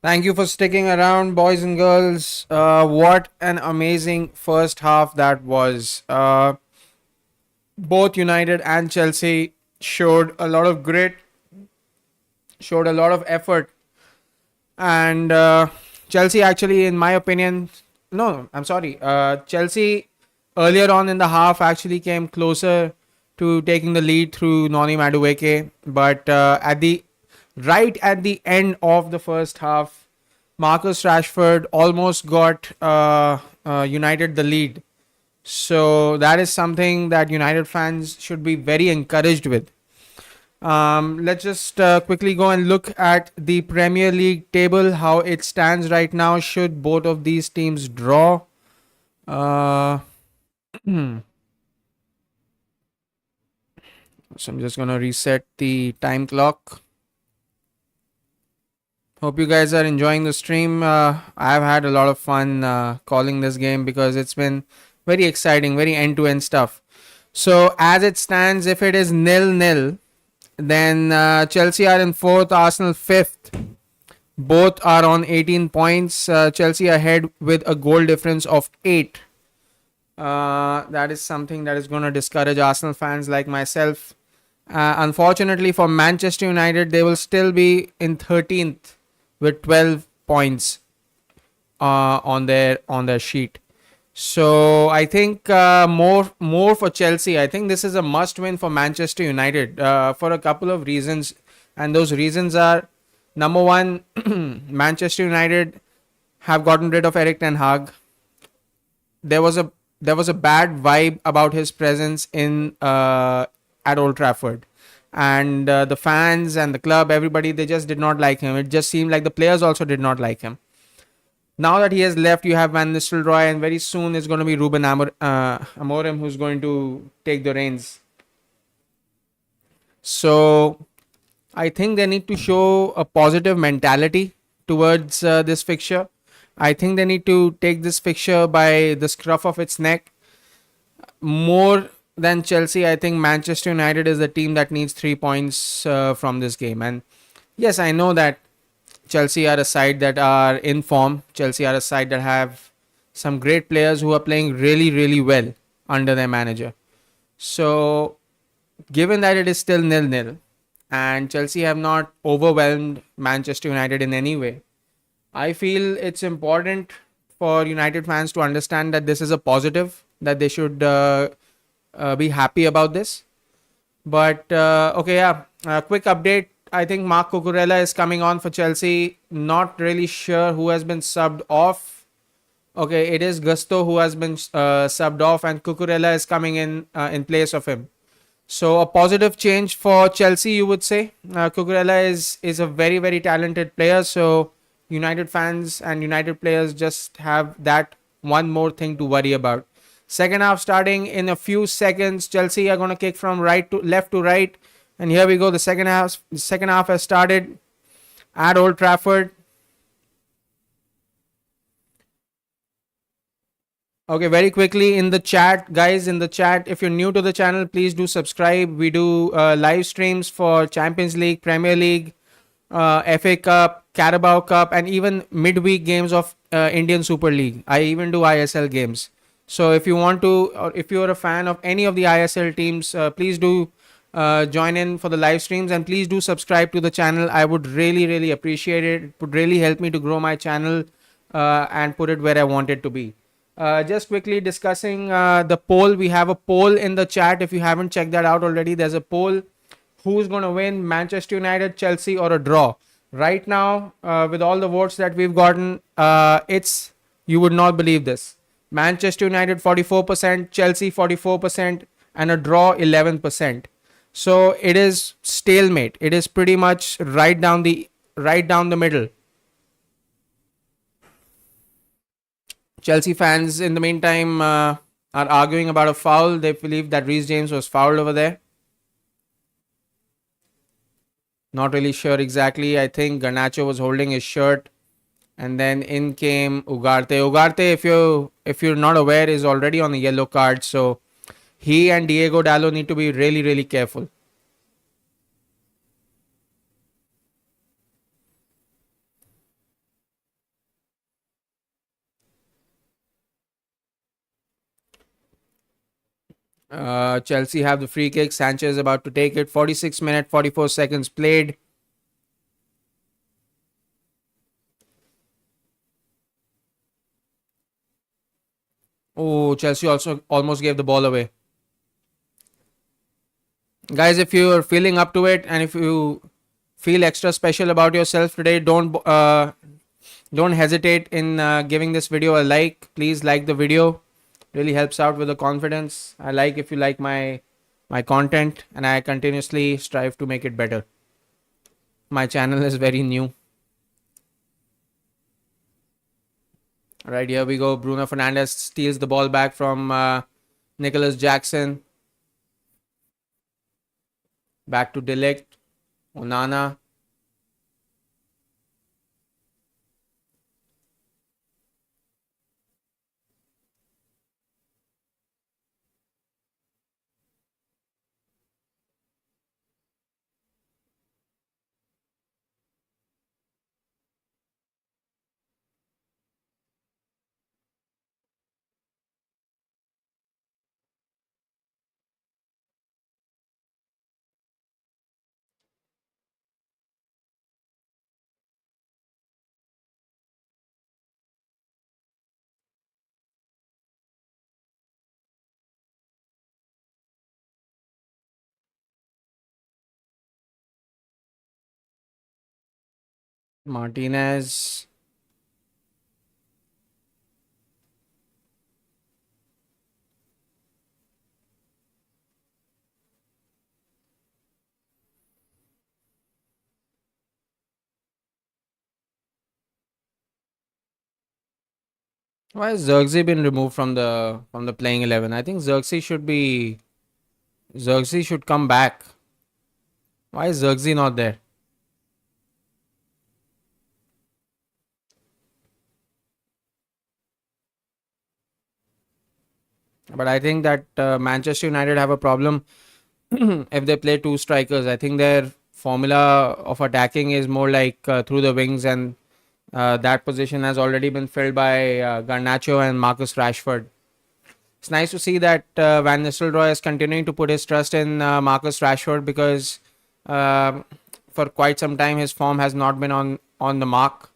Speaker 1: Thank you for sticking around, boys and girls. What an amazing first half that was. Both United and Chelsea showed a lot of grit, showed a lot of effort, and Chelsea actually, in my opinion, no, I'm sorry. Chelsea earlier on in the half actually came closer to taking the lead through Noni Madueke, but right at the end of the first half, Marcus Rashford almost got United the lead. So that is something that United fans should be very encouraged with. Let's just quickly go and look at the Premier League table, how it stands right now. Should both of these teams draw? Uh, so I'm just going to reset the time clock. Hope you guys are enjoying the stream. I've had a lot of fun calling this game because it's been very exciting, very end to end stuff. So, as it stands, if it is nil-nil, then Chelsea are in fourth, Arsenal fifth. Both are on 18 points. Chelsea ahead with a goal difference of 8. That is something that is going to discourage Arsenal fans like myself. Unfortunately for Manchester United, they will still be in 13th with 12 points on their sheet. So I think more for Chelsea. I think this is a must win for Manchester United for a couple of reasons, and those reasons are: number one, Manchester United have gotten rid of Erik ten Hag. There was a bad vibe about his presence in at Old Trafford, and the fans and the club, everybody, they just did not like him. It just seemed like the players also did not like him. Now that he has left, you have Van Nistelrooy, and very soon it's going to be Ruben Amorim who's going to take the reins. So I think they need to show a positive mentality towards this fixture. I think they need to take this fixture by the scruff of its neck. More than Chelsea, I think Manchester United is the team that needs 3 points from this game. And yes, I know that Chelsea are a side that are in form. Chelsea are a side that have some great players who are playing really, really well under their manager. So, given that it is still nil-nil and Chelsea have not overwhelmed Manchester United in any way, I feel it's important for United fans to understand that this is a positive, that they should be happy about this. But okay, yeah. Quick update. I think Mark Cucurella is coming on for Chelsea. Not really sure who has been subbed off. Okay, it is Gusto who has been subbed off, and Cucurella is coming in place of him. So a positive change for Chelsea, you would say. Cucurella is a very very talented player. So United fans and United players just have that one more thing to worry about. Second half starting in a few seconds. Chelsea are going to kick from right to left to right, and here we go. The second half. The second half has started at Old Trafford. Okay, very quickly in the chat, guys, in the chat, if you're new to the channel, please do subscribe. We do live streams for Champions League, Premier League, FA Cup, Carabao Cup, and even midweek games of Indian Super League. I even do ISL games. So if you want to, or if you're a fan of any of the ISL teams, please do join in for the live streams, and please do subscribe to the channel. I would really, really appreciate it. It would really help me to grow my channel and put it where I want it to be. Just quickly discussing the poll. We have a poll in the chat. If you haven't checked that out already, there's a poll. Who's going to win, Manchester United, Chelsea, or a draw? Right now, with all the votes that we've gotten, you would not believe this. Manchester United 44%, Chelsea 44%, and a draw 11%. So it is stalemate. It is pretty much right down the middle. Chelsea fans, in the meantime, are arguing about a foul. They believe that Reece James was fouled over there. Not really sure exactly. I think Garnacho was holding his shirt, and then in came Ugarte. Ugarte, if you're not aware, is already on a yellow card. So he and Diego Dallo need to be really, really careful. Chelsea have the free kick. Sanchez about to take it. 46 minute, 44 seconds played. Oh, Chelsea also almost gave the ball away. Guys, if you're feeling up to it and if you feel extra special about yourself today, don't hesitate in giving this video a like. Please like the video. Really helps out with the confidence. I like if you like my content, and I continuously strive to make it better. My channel is very new. Right, here we go. Bruno Fernandes steals the ball back from Nicholas Jackson. Back to Delict. Onana. Martinez. Why has Xerxes been removed from the playing 11? I think Xerxes should come back. Why is Xerxes not there? But I think that Manchester United have a problem if they play two strikers. I think their formula of attacking is more like through the wings, and that position has already been filled by Garnacho and Marcus Rashford. It's nice to see that Van Nistelrooy is continuing to put his trust in Marcus Rashford, because um for quite some time his form has not been on the mark.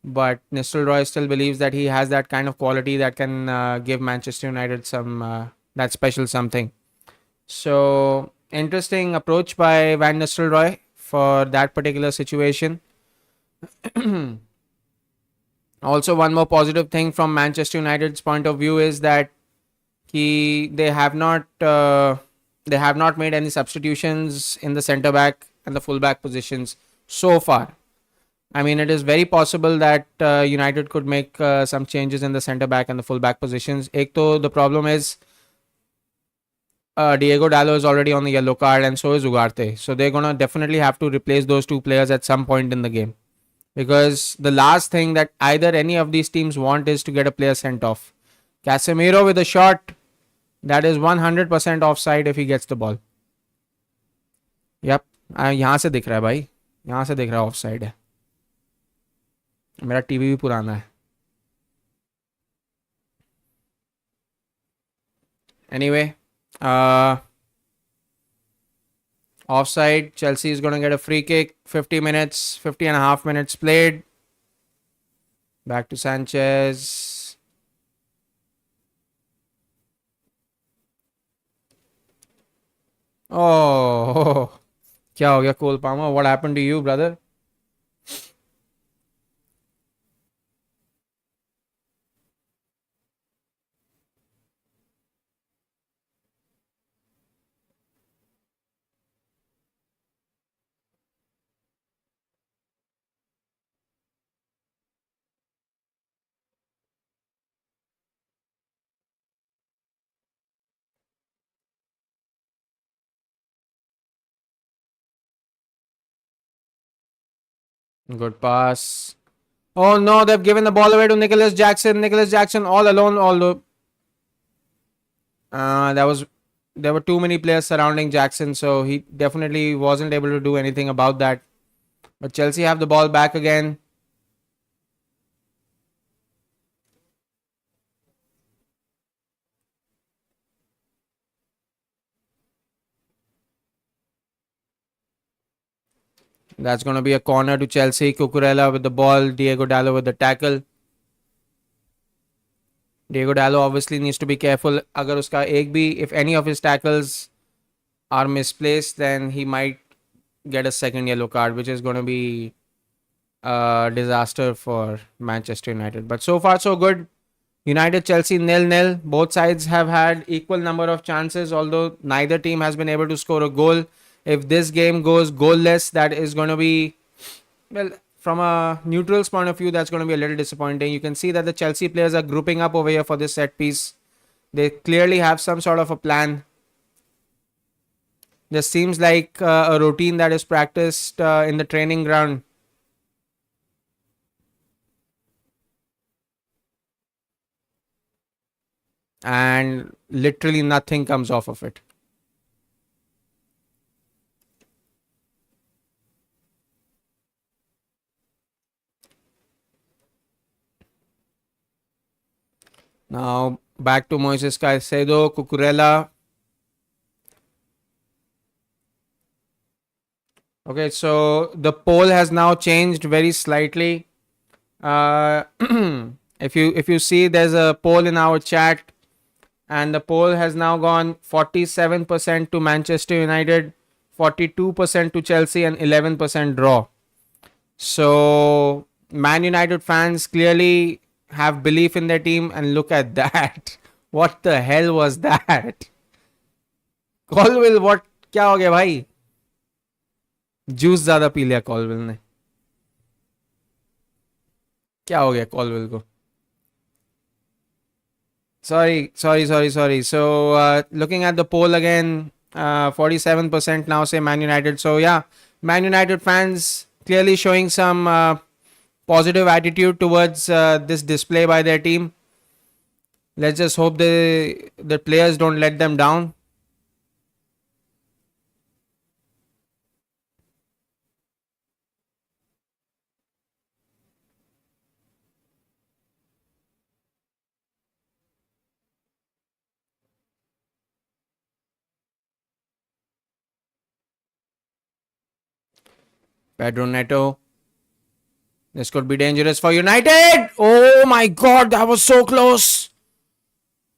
Speaker 1: But Nistelrooy still believes that he has that kind of quality that can give Manchester United some that special something. So interesting approach by Van Nistelrooy for that particular situation. Also, one more positive thing from Manchester United's point of view is that they have not made any substitutions in the centre back and the full back positions so far. I mean, it is very possible that United could make some changes in the centre back and the full back positions. Ek to the problem is Diego Dallo is already on the yellow card, and so is Ugarte. So they're gonna definitely have to replace those two players at some point in the game, because the last thing that either any of these teams want is to get a player sent off. Casemiro with a shot that is 100% offside if he gets the ball. Yep, यहाँ से दिख रहा है भाई, यहाँ से दिख रहा है ऑफसाइड है. मेरा टीवी भी पुराना है. Anyway, offside. Chelsea is going to get a free kick. 50 minutes, 50 and a half minutes played. Back to Sanchez. Oh, क्या हो गया Cole Palmer? What happened to you, brother? Good pass. Oh no, they've given the ball away to Nicholas Jackson. Nicholas Jackson all alone. Although there were too many players surrounding Jackson, so he definitely wasn't able to do anything about that. But Chelsea have the ball back again. That's going to be a corner to Chelsea. Cucurella with the ball. Diego Dallo with the tackle. Diego Dallo obviously needs to be careful. अगर उसका एक भी, if any of his tackles are misplaced, then he might get a second yellow card, which is going to be a disaster for Manchester United. But so far, so good. United Chelsea 0-0. Both sides have had equal number of chances, although neither team has been able to score a goal. If this game goes goalless, that is going to be, well, from a neutral's point of view, that's going to be a little disappointing. You can see that the Chelsea players are grouping up over here for this set piece. They clearly have some sort of a plan. This seems like a routine that is practiced in the training ground. And literally nothing comes off of it. Now back to Moises Caicedo, Cucurella. Okay, so the poll has now changed very slightly. If you see, there's a poll in our chat, and the poll has now gone 47% to Manchester United, 42% to Chelsea, and 11% draw. So Man United fans clearly have belief in their team, and look at that. What the hell was that? Colville, what? क्या हो गया भाई? Juice ज्यादा P लिया कॉलविल ने. क्या हो गया कॉलविल को? Sorry. So looking at the poll again, 47% now say Man United. So yeah, Man United fans clearly showing some positive attitude towards this display by their team. Let's just hope the players don't let them down. Pedro Neto. This could be dangerous for United. Oh my God, that was so close.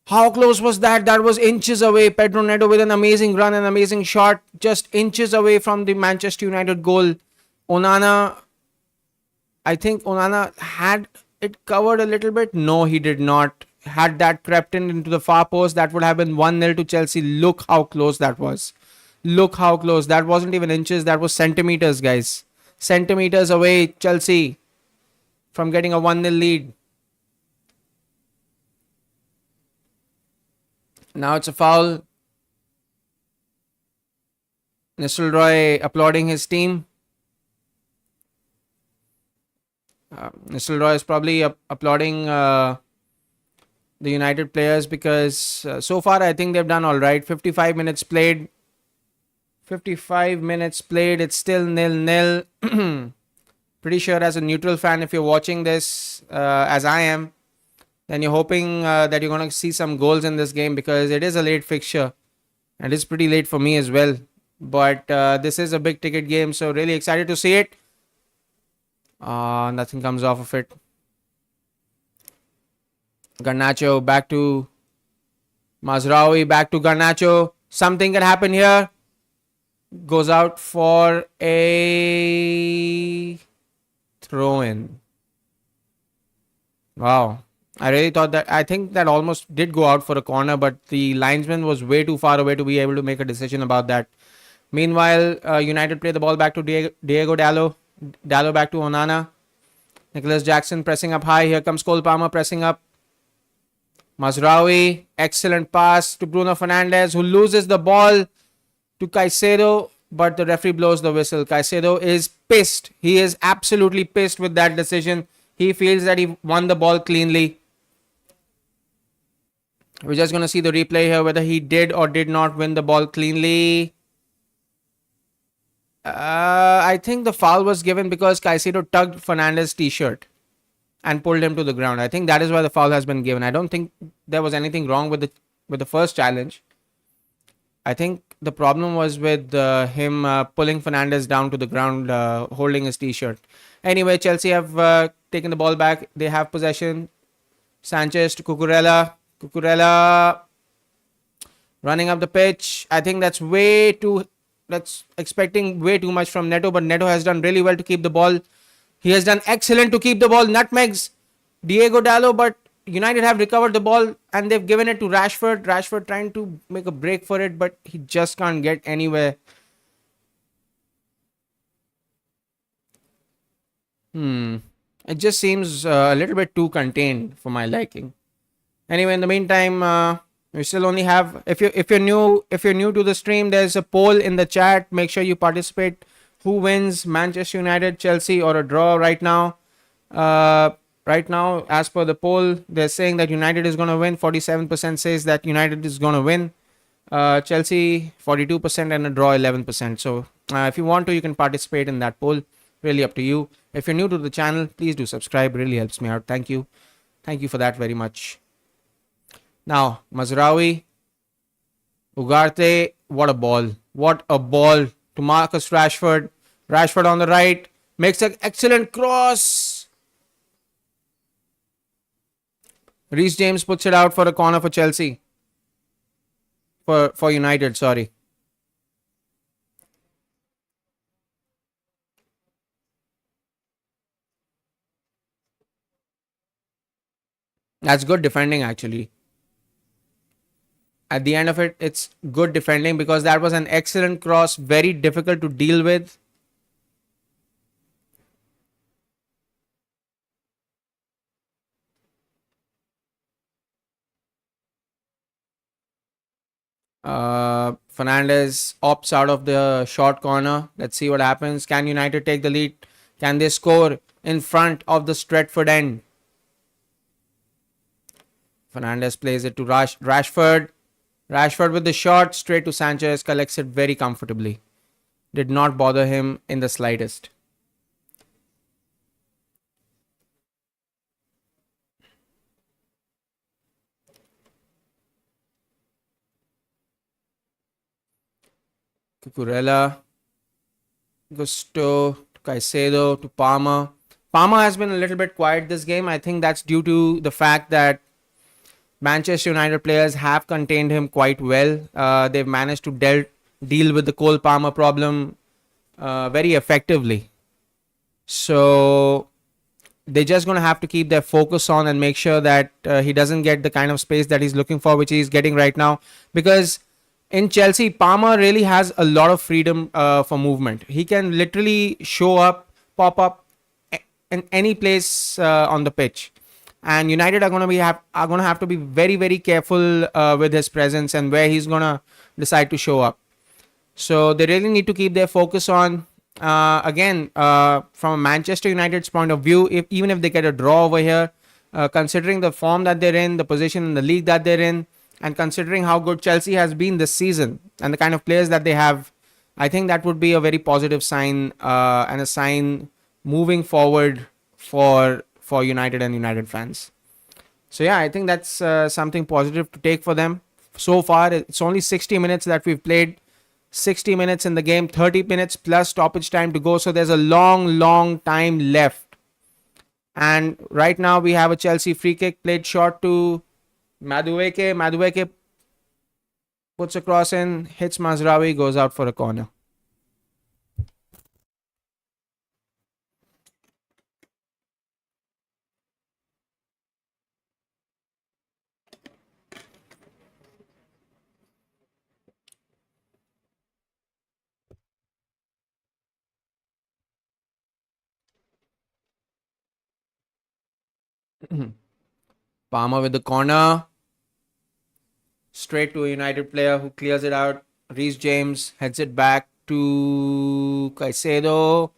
Speaker 1: How close was that? That was inches away. Pedro Neto with an amazing run, an amazing shot, just inches away from the Manchester United goal. Onana, I think Onana had it covered a little bit. No, he did not. Had that crept into the far post, that would have been 1-0 to Chelsea. Look how close that was. Look how close. That wasn't even inches, that was centimeters, guys. Centimeters away, Chelsea, from getting a 1-0 lead. Now it's a foul. Nistelrooy applauding his team. Nistelrooy is probably applauding the United players because so far I think they've done all right. 55 minutes played. 55 minutes played. It's still 0-0. Pretty sure as a neutral fan, if you're watching this as I am, then you're hoping that you're going to see some goals in this game because it is a late fixture. And it's pretty late for me as well. But this is a big ticket game, so really excited to see it. Nothing comes off of it. Garnacho back to Mazraoui, back to Garnacho. Something can happen here. Goes out for a throw-in. Wow. I really thought that, I think that almost did go out for a corner, but the linesman was way too far away to be able to make a decision about that. Meanwhile, United play the ball back to Diego Dallo. Dallo back to Onana. Nicholas Jackson pressing up high. Here comes Cole Palmer pressing up. Mazraoui. Excellent pass to Bruno Fernandes, who loses the ball to Caicedo, but the referee blows the whistle. Caicedo is pissed. He is absolutely pissed with that decision. He feels that he won the ball cleanly. We're just going to see the replay here, whether he did or did not win the ball cleanly. I think the foul was given because Caicedo tugged Fernandes' t-shirt and pulled him to the ground. I think that is why the foul has been given. I don't think there was anything wrong with the first challenge. I think the problem was with him pulling Fernandez down to the ground, holding his t-shirt. Anyway, Chelsea have taken the ball back. They have possession. Sanchez to Cucurella. Cucurella running up the pitch. I think that's way too. That's expecting way too much from Neto, but Neto has done really well to keep the ball. He has done excellent to keep the ball. Nutmegs Diego Dallo, but United have recovered the ball and they've given it to Rashford. Rashford trying to make a break for it, but he just can't get anywhere. It just seems a little bit too contained for my liking. Anyway, in the meantime, we still only have. If you're new to the stream, there's a poll in the chat. Make sure you participate. Who wins, Manchester United, Chelsea, or a draw right now? Right now, as per the poll, they're saying that United is going to win. 47% says that United is going to win. Chelsea 42% and a draw 11%. So if you want to, you can participate in that poll. Really up to you. If you're new to the channel, please do subscribe. Really helps me out. Thank you. Thank you for that very much. Now, Mazraoui, Ugarte, what a ball. What a ball to Marcus Rashford. Rashford on the right. Makes an excellent cross. Reece James puts it out for a corner for Chelsea. For United, sorry. That's good defending, actually. At the end of it, it's good defending because that was an excellent cross, very difficult to deal with. Fernandez opts out of the short corner. Let's see what happens. Can United take the lead? Can they score in front of the Stretford end? Fernandez plays it to Rashford. Rashford with the shot straight to Sanchez, collects it very comfortably. Did not bother him in the slightest. Cucurella, Gusto, to Caicedo, to Palmer. Palmer has been a little bit quiet this game. I think that's due to the fact that Manchester United players have contained him quite well. They've managed to deal with the Cole Palmer problem very effectively. So they're just going to have to keep their focus on and make sure that he doesn't get the kind of space that he's looking for, which he's getting right now. Because in Chelsea, Palmer really has a lot of freedom for movement. He can literally show up, pop up in any place on the pitch. And United are going to have to be very, very careful with his presence and where he's going to decide to show up. So they really need to keep their focus on. Again, from a Manchester United's point of view, even if they get a draw over here, considering the form that they're in, the position in the league that they're in, and considering how good Chelsea has been this season and the kind of players that they have, I think that would be a very positive sign and a sign moving forward for United and United fans. So yeah, I think that's something positive to take for them. So far, it's only 60 minutes that we've played. 60 minutes in the game, 30 minutes plus stoppage time to go. So there's a long time left. And right now we have a Chelsea free kick played short to Madueke. Madueke puts a cross in, hits Mazraoui, goes out for a corner. Palmer with the corner. Straight to a United player who clears it out. Reece James heads it back to Caicedo,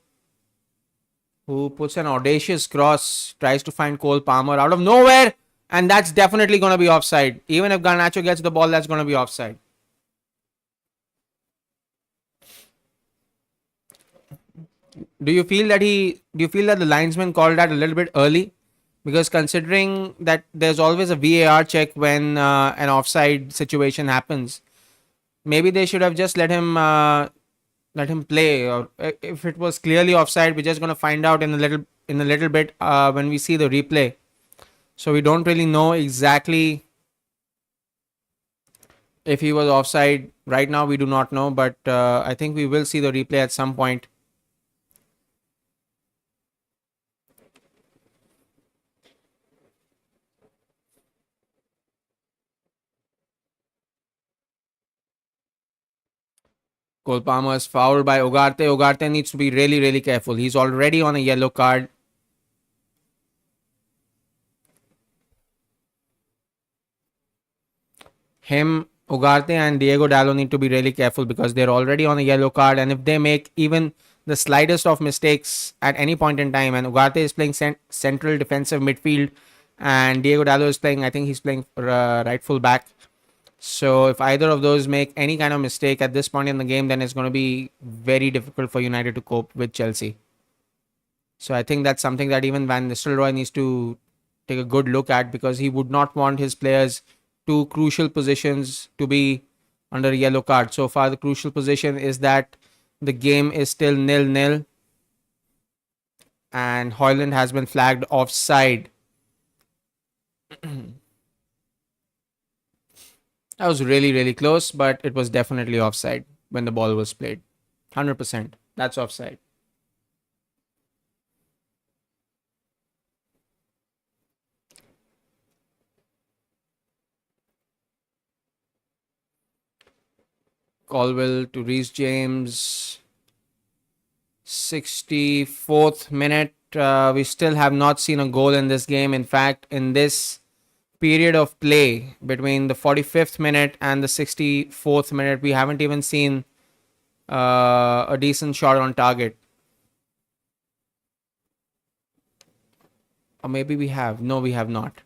Speaker 1: who puts an audacious cross, tries to find Cole Palmer out of nowhere. And that's definitely going to be offside. Even if Garnacho gets the ball, that's going to be offside. Do you feel that the linesman called that a little bit early? Because considering that there's always a VAR check when an offside situation happens, Maybe they should have just let him play. Or if it was clearly offside, we're just gonna find out in a little bit when we see the replay. So we don't really know exactly if he was offside. Right now, we do not know, but I think we will see the replay at some point. Cole Palmer is fouled by Ugarte. Ugarte needs to be really, really careful. He's already on a yellow card. Him, Ugarte, and Diego Dallo need to be really careful because they're already on a yellow card. And if they make even the slightest of mistakes at any point in time, and Ugarte is playing central defensive midfield, and Diego Dallo is playing, I think he's playing right full back. So if either of those make any kind of mistake at this point in the game, then it's going to be very difficult for United to cope with Chelsea. So I think that's something that even Van Nistelrooy needs to take a good look at, because he would not want his players to crucial positions to be under a yellow card. So far, the crucial position is that the game is still 0-0 and Højlund has been flagged offside. That was really, really close, but it was definitely offside when the ball was played. 100%. That's offside. Colwell to Reece James. 64th minute. We still have not seen a goal in this game. In fact, in this period of play between the 45th minute and the 64th minute, we haven't even seen a decent shot on target. Or maybe we have. No, we have not.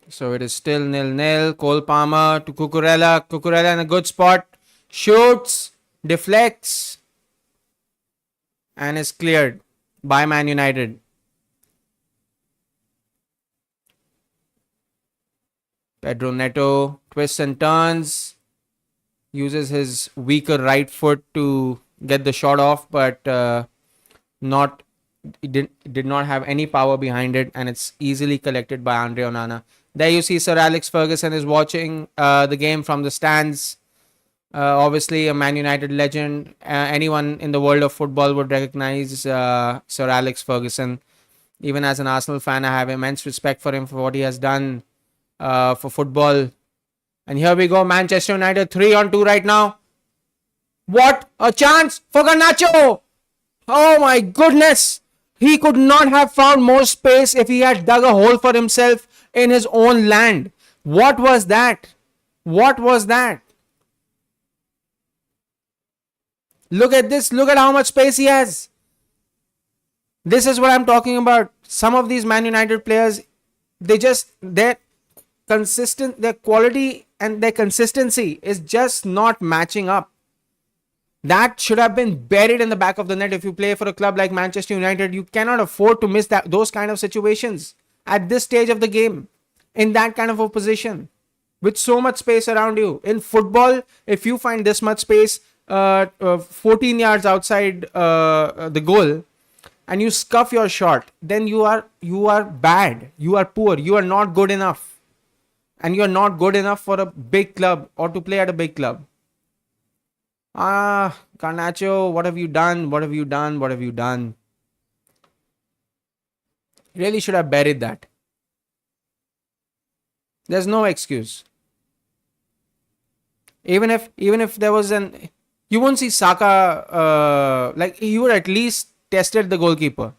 Speaker 1: So it is still 0-0. Cole Palmer to Cucurella. Cucurella in a good spot. Shoots. Deflects. And is cleared by Man United. Pedro Neto twists and turns. Uses his weaker right foot to get the shot off, but did not have any power behind it, and it's easily collected by Andre Onana. There you see Sir Alex Ferguson is watching the game from the stands. Obviously a Man United legend. Anyone in the world of football would recognize Sir Alex Ferguson. Even as an Arsenal fan, I have immense respect for him for what he has done for football. And here we go, Manchester United 3-2 right now. What a chance for Garnacho! Oh my goodness! He could not have found more space if he had dug a hole for himself in his own land. What was that? What was that? Look at this. Look at how much space he has. This is what I'm talking about. Some of these Man United players, their quality and their consistency is just not matching up. That should have been buried in the back of the net. If you play for a club like Manchester United, you cannot afford to miss those kind of situations at this stage of the game, in that kind of a position, with so much space around you. In football, if you find this much space 14 yards outside the goal and you scuff your shot, then you are bad. You are poor. You are not good enough. And you are not good enough for a big club or to play at a big club. Garnacho, what have you done? What have you done? What have you done? Really should have buried that. There's no excuse. Even if there was you won't see Saka, like he would at least tested the goalkeeper.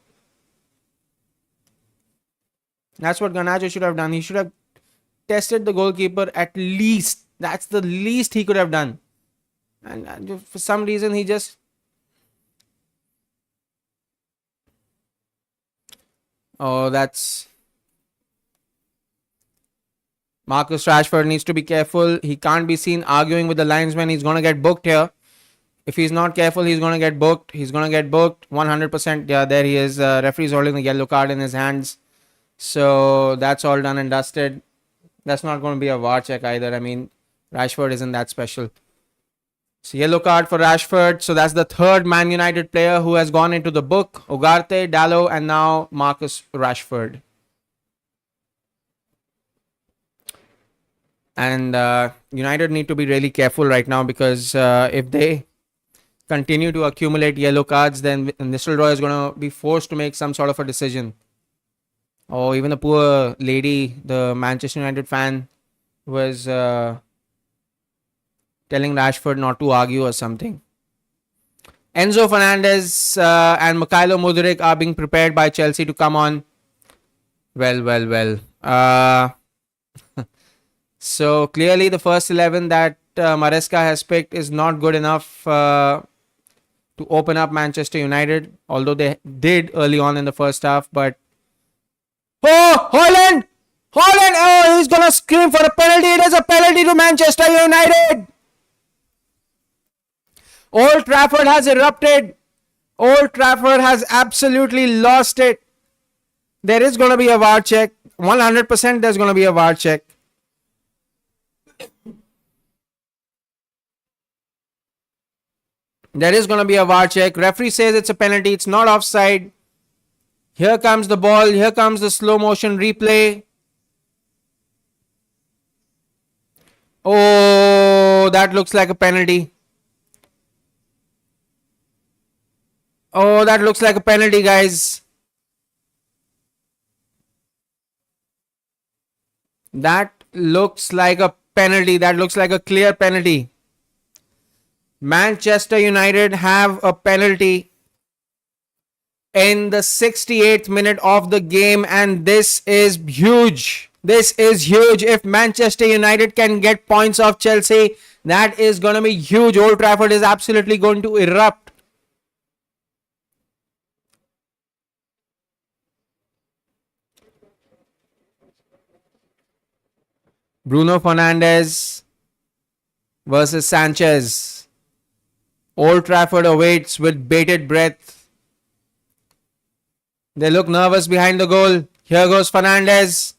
Speaker 1: That's what Garnacho should have done. He should have tested the goalkeeper at least. That's the least he could have done. And for some reason he just... Oh, that's... Marcus Rashford needs to be careful. He can't be seen arguing with the linesman. He's going to get booked here. If he's not careful, he's going to get booked. He's going to get booked 100%. Yeah, there he is. Referee's holding the yellow card in his hands. So that's all done and dusted. That's not going to be a VAR check either. I mean, Rashford isn't that special. So yellow card for Rashford. So that's the third Man United player who has gone into the book. Ugarte, Dalot, and now Marcus Rashford. And United need to be really careful right now, because if they continue to accumulate yellow cards, then Nistelrooy is going to be forced to make some sort of a decision. Or even the poor lady, the Manchester United fan, was telling Rashford not to argue or something. Enzo Fernandez and Mikhailo Mudryk are being prepared by Chelsea to come on. Well. So clearly the first 11 that Maresca has picked is not good enough to open up Manchester United, although they did early on in the first half. But oh, Haaland! Oh, he's gonna scream for a penalty. It is a penalty to Manchester United. Old Trafford has erupted. Old Trafford has absolutely lost it. There is going to be a VAR check. 100% there's going to be a VAR check. There is going to be a VAR check. Referee says it's a penalty. It's not offside. Here comes the ball. Here comes the slow motion replay. Oh, that looks like a penalty. Oh, that looks like a penalty, guys. That looks like a penalty. That looks like a clear penalty. Manchester United have a penalty in the 68th minute of the game, and this is huge. This is huge. If Manchester United can get points off Chelsea, that is going to be huge. Old Trafford is absolutely going to erupt. Bruno Fernandes versus Sanchez. Old Trafford awaits with bated breath. They look nervous behind the goal. Here goes Fernandes.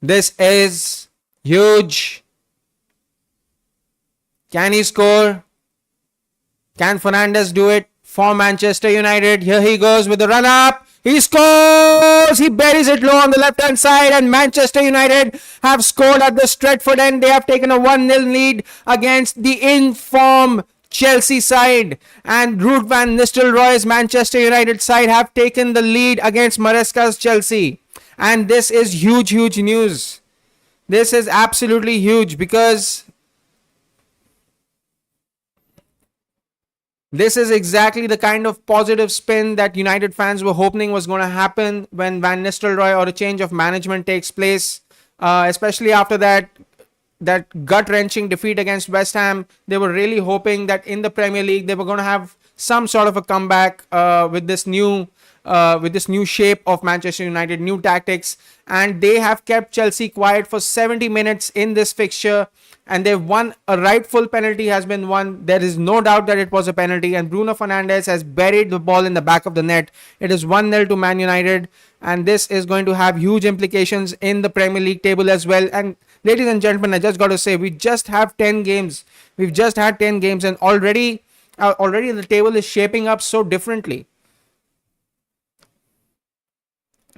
Speaker 1: This is huge. Can he score? Can Fernandes do it for Manchester United? Here he goes with the run up. He scores! He buries it low on the left hand side, and Manchester United have scored at the Stretford end. They have taken a 1-0 lead against the in-form Chelsea side, and Ruud van Nistelrooy's Manchester United side have taken the lead against Maresca's Chelsea. And this is huge news. This is absolutely huge, because this is exactly the kind of positive spin that United fans were hoping was going to happen when Van Nistelrooy or a change of management takes place, especially after that gut-wrenching defeat against West Ham. They were really hoping that in the Premier League they were going to have some sort of a comeback with this new shape of Manchester United, new tactics, and they have kept Chelsea quiet for 70 minutes in this fixture, and they've won. A rightful penalty has been won. There is no doubt that it was a penalty, and Bruno Fernandes has buried the ball in the back of the net. It is 1-0 to Man United, and this is going to have huge implications in the Premier League table as well. And ladies and gentlemen, I just got to say, we just have 10 games. We've just had 10 games, and already the table is shaping up so differently.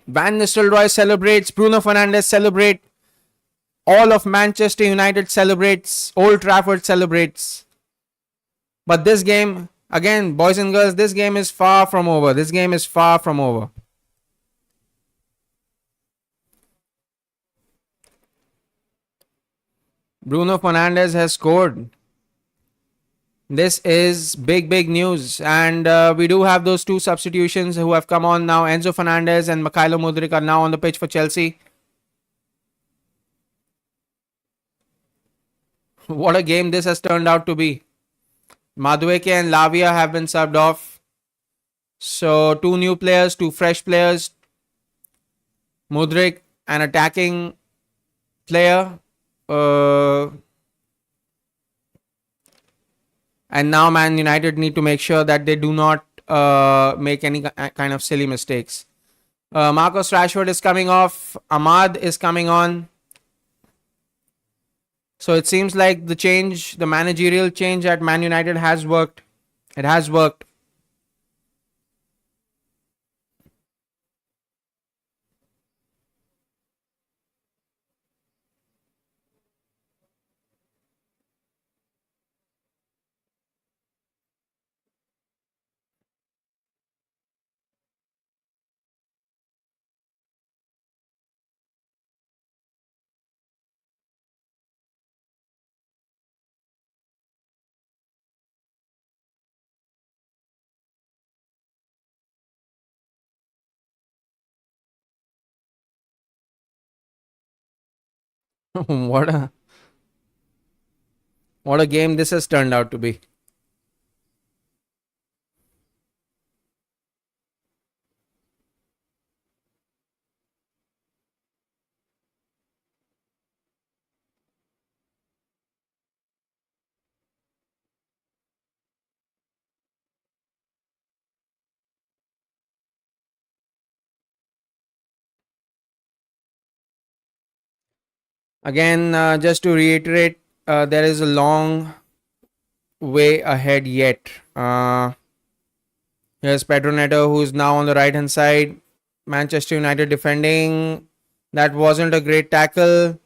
Speaker 1: Van Nistelrooy celebrates, Bruno Fernandes celebrates, all of Manchester United celebrates, Old Trafford celebrates. But this game, again, boys and girls, this game is far from over. This game is far from over. Bruno Fernandes has scored. This is big news, and we do have those two substitutions who have come on now. Enzo Fernandez and Mikhailo Mudryk are now on the pitch for Chelsea. What a game this has turned out to be. Madueke and Lavia have been subbed off. So two new players, two fresh players. Mudryk, an attacking player. And now Man United need to make sure that they do not make any kind of silly mistakes. Marcus Rashford is coming off. Ahmad is coming on. So it seems like the managerial change at Man United has worked. It has worked. what a what a game this has turned out to be. Again, just to reiterate, there is a long way ahead yet. Here's Pedro Neto, who's now on the right hand side. Manchester United defending. That wasn't a great tackle.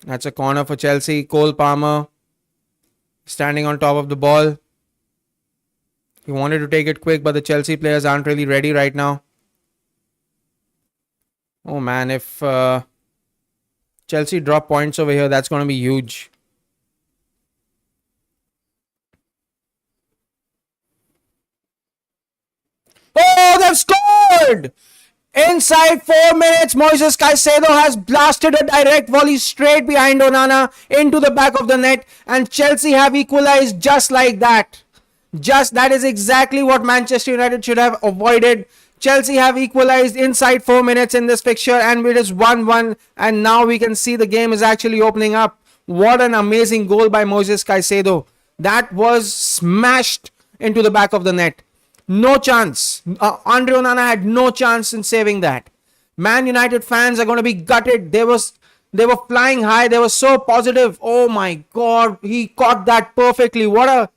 Speaker 1: That's a corner for Chelsea. Cole Palmer standing on top of the ball. He wanted to take it quick, but the Chelsea players aren't really ready right now. Oh man, if Chelsea drop points over here, that's going to be huge. Oh, they've scored! Inside 4 minutes, Moises Caicedo has blasted a direct volley straight behind Onana into the back of the net, and Chelsea have equalized just like that. Just that is exactly what Manchester United should have avoided. Chelsea have equalized inside 4 minutes in this fixture, and it is 1-1, and now we can see the game is actually opening up. What an amazing goal by Moises Caicedo. That was smashed into the back of the net. No chance. Andre Onana had no chance in saving that. Man United fans are going to be gutted. They were flying high. They were so positive. Oh my God. He caught that perfectly. What a...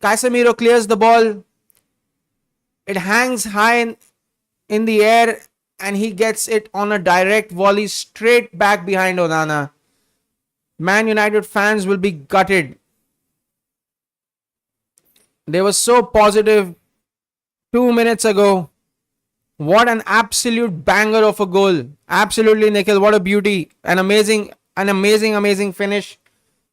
Speaker 1: Casemiro clears the ball. It hangs high in the air, and he gets it on a direct volley straight back behind Onana. Man United fans will be gutted. They were so positive 2 minutes ago. What an absolute banger of a goal. Absolutely, Nikhil. What a beauty. An amazing finish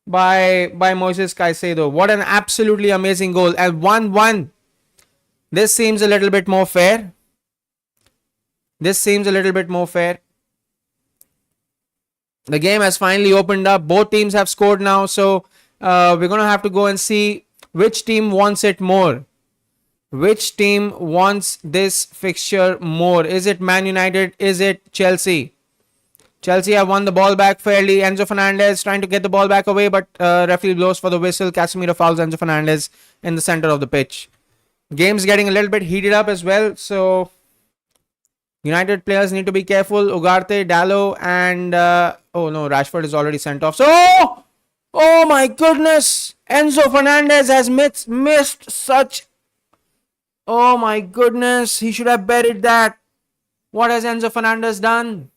Speaker 1: by Moises Caicedo. What an absolutely amazing goal. And 1-1. This seems a little bit more fair. The game has finally opened up. Both teams have scored now. So we're going to have to go and see which team wants it more. Which team wants this fixture more? Is it Man United? Is it Chelsea? Chelsea have won the ball back fairly. Enzo Fernandez trying to get the ball back away, but referee blows for the whistle. Casemiro fouls Enzo Fernandez in the center of the pitch. Game's getting a little bit heated up as well, so United players need to be careful. Ugarte, Dallo, and oh no, Rashford is already sent off. So, oh my goodness, Enzo Fernandez has missed such. Oh my goodness, he should have buried that. What has Enzo Fernandez done?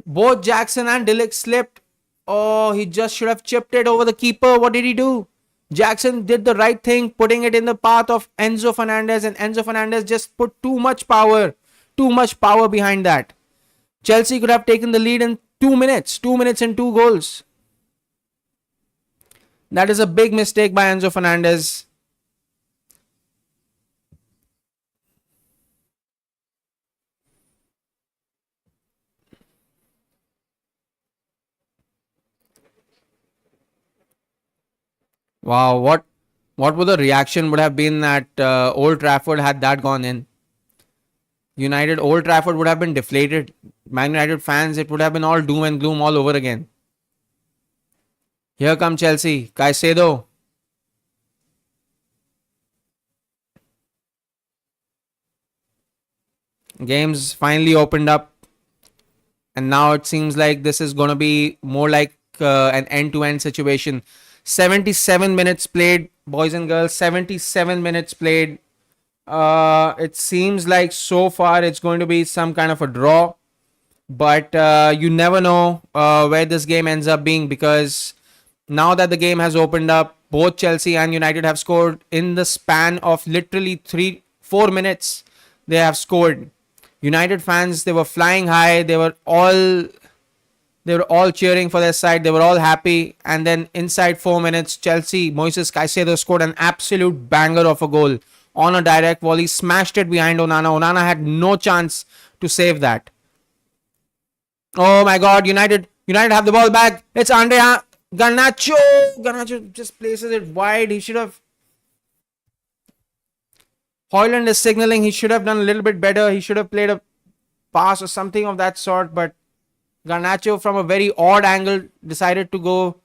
Speaker 1: Both Jackson and De Ligt slipped. Oh, he just should have chipped it over the keeper. What did he do? Jackson did the right thing, putting it in the path of Enzo Fernandez, and Enzo Fernandez just put too much power behind that. Chelsea could have taken the lead in 2 minutes. 2 minutes and 2 goals. That is a big mistake by Enzo Fernandez. Wow, what would the reaction would have been at Old Trafford had that gone in? Old Trafford would have been deflated. Man United fans, it would have been all doom and gloom all over again. Here come Chelsea. Caicedo. Games finally opened up, and now it seems like this is going to be more like an end-to-end situation. 77 minutes played, boys and girls. 77 minutes played. It seems like so far it's going to be some kind of a draw, but you never know where this game ends up being, because now that the game has opened up, both Chelsea and United have scored in the span of literally 4 minutes. They have scored. United fans, they were flying high. They were all cheering for their side. They were all happy. And then inside 4 minutes, Chelsea, Moises Caicedo scored an absolute banger of a goal on a direct volley, smashed it behind Onana. Onana had no chance to save that. Oh my God, United have the ball back. It's Andrea Garnacho. Garnacho just places it wide. He should have. Hoyland is signaling he should have done a little bit better. He should have played a pass or something of that sort. But Garnacho, from a very odd angle, decided to go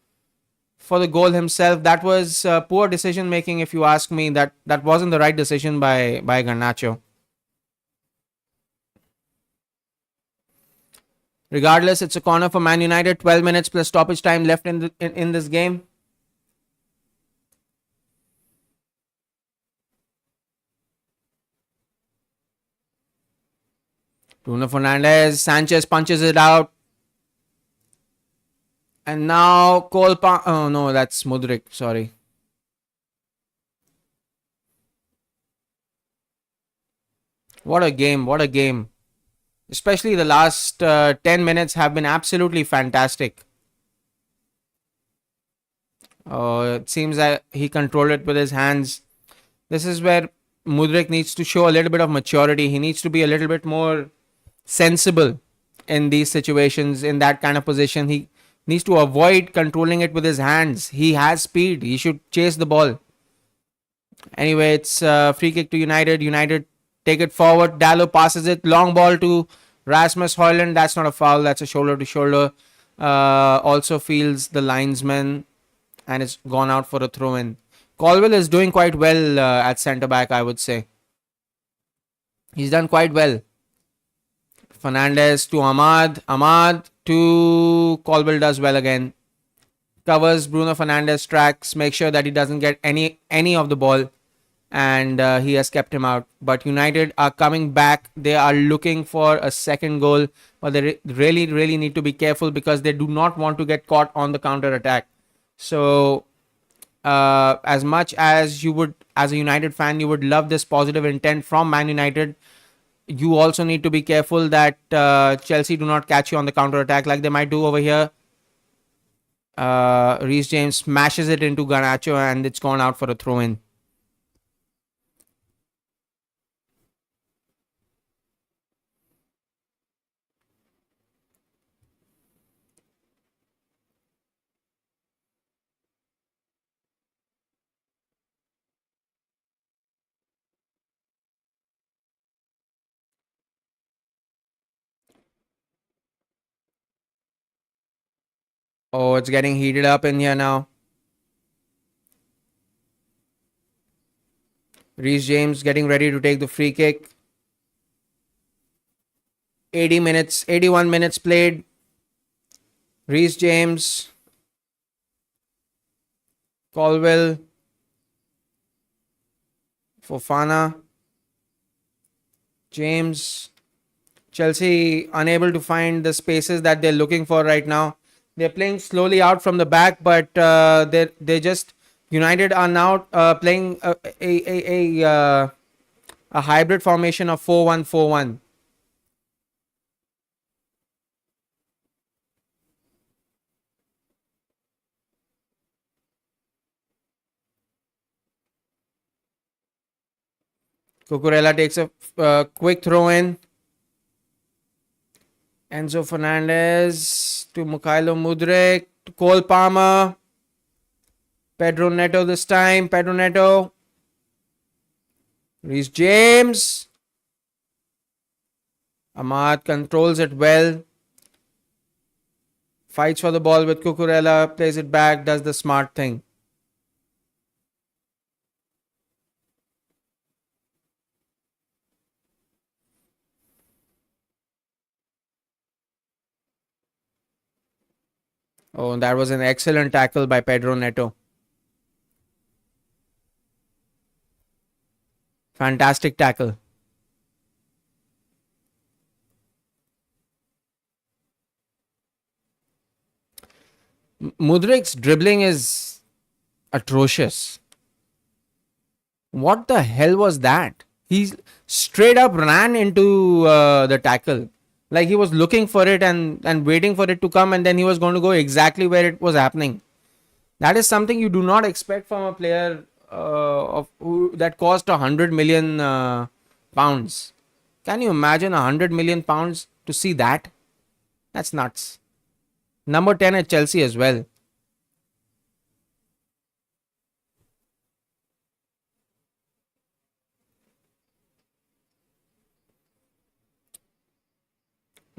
Speaker 1: for the goal himself. That was poor decision making, if you ask me. That wasn't the right decision by Garnacho. Regardless, it's a corner for Man United. 12 minutes plus stoppage time left in this game. Bruno Fernandes, Sanchez punches it out. And now oh no, that's Mudryk, sorry. What a game, what a game. Especially the last 10 minutes have been absolutely fantastic. It seems that he controlled it with his hands. This is where Mudryk needs to show a little bit of maturity. He needs to be a little bit more sensible in these situations, in that kind of position. He needs to avoid controlling it with his hands. He has speed. He should chase the ball. Anyway, it's free kick to United. United take it forward. Dallo passes it. Long ball to Rasmus Højlund. That's not a foul. That's a shoulder to shoulder. Also feels the linesman, and it's gone out for a throw in. Colwill is doing quite well at centre back, I would say. He's done quite well. Fernandes to Ahmad. Ahmad to Colwill, does well again. Covers Bruno Fernandes' tracks. Make sure that he doesn't get any of the ball. And he has kept him out. But United are coming back. They are looking for a second goal. But they really need to be careful, because they do not want to get caught on the counter attack. So as much as you would, as a United fan, you would love this positive intent from Man United, you also need to be careful that Chelsea do not catch you on the counter attack like they might do over here. Reece James smashes it into Garnacho, and it's gone out for a throw in. Oh, it's getting heated up in here now. Reece James getting ready to take the free kick. 81 minutes played. Reece James, Colwill, Fofana, James. Chelsea unable to find the spaces that they're looking for right now. They're playing slowly out from the back, but they just, United are now playing a hybrid formation of 4-1-4-1. Cucurella takes a quick throw in. Enzo Fernandez to Mikhailo Mudryk to Cole Palmer. Pedro Neto this time. Pedro Neto. Reece James. Ahmad controls it well. Fights for the ball with Cucurella. Plays it back. Does the smart thing. Oh, that was an excellent tackle by Pedro Neto. Fantastic tackle. Mudrik's dribbling is atrocious. What the hell was that? He straight up ran into the tackle. Like he was looking for it and waiting for it to come, and then he was going to go exactly where it was happening. That is something you do not expect from a player that cost 100 million pounds. Can you imagine 100 million pounds to see that? That's nuts. Number 10 at Chelsea as well.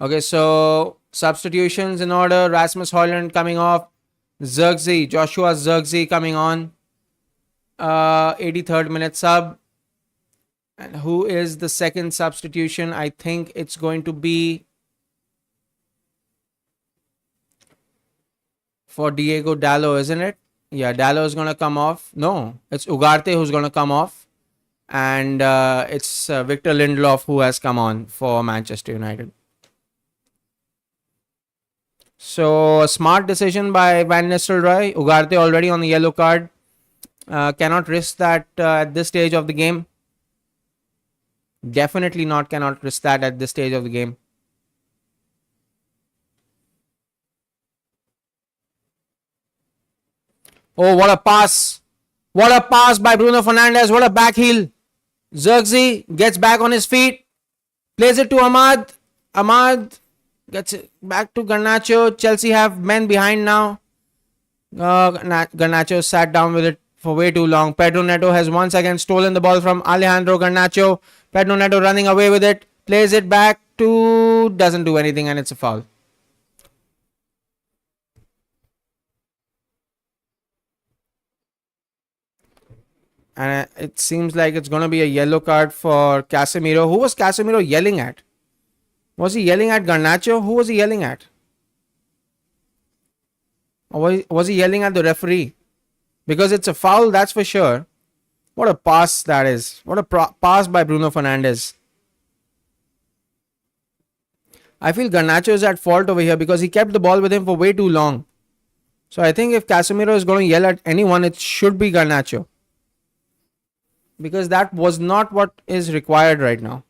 Speaker 1: Okay, so substitutions in order. Rasmus Højlund coming off. Joshua Zirkzee coming on. 83rd minute sub. And who is the second substitution? I think it's going to be for Diego Dallo, isn't it? Yeah, Dallo is going to come off. No, it's Ugarte who's going to come off. And it's Victor Lindelof who has come on for Manchester United. So, a smart decision by Van Nistelrooy. Ugarte already on the yellow card. Cannot risk that at this stage of the game. Definitely not cannot risk that at this stage of the game. Oh, what a pass. What a pass by Bruno Fernandes. What a back heel. Zirkzee gets back on his feet. Plays it to Ahmad. Ahmad gets it back to Garnacho. Chelsea have men behind now. Garnacho sat down with it for way too long. Pedro Neto has once again stolen the ball from Alejandro Garnacho. Pedro Neto running away with it. Plays it back to... Doesn't do anything and it's a foul. And it seems like it's going to be a yellow card for Casemiro. Who was Casemiro yelling at? Was he yelling at Garnacho? Who was he yelling at? Or was he yelling at the referee? Because it's a foul, that's for sure. What a pass that is. What a pass by Bruno Fernandes. I feel Garnacho is at fault over here because he kept the ball with him for way too long. So I think if Casemiro is going to yell at anyone, it should be Garnacho. Because that was not what is required right now.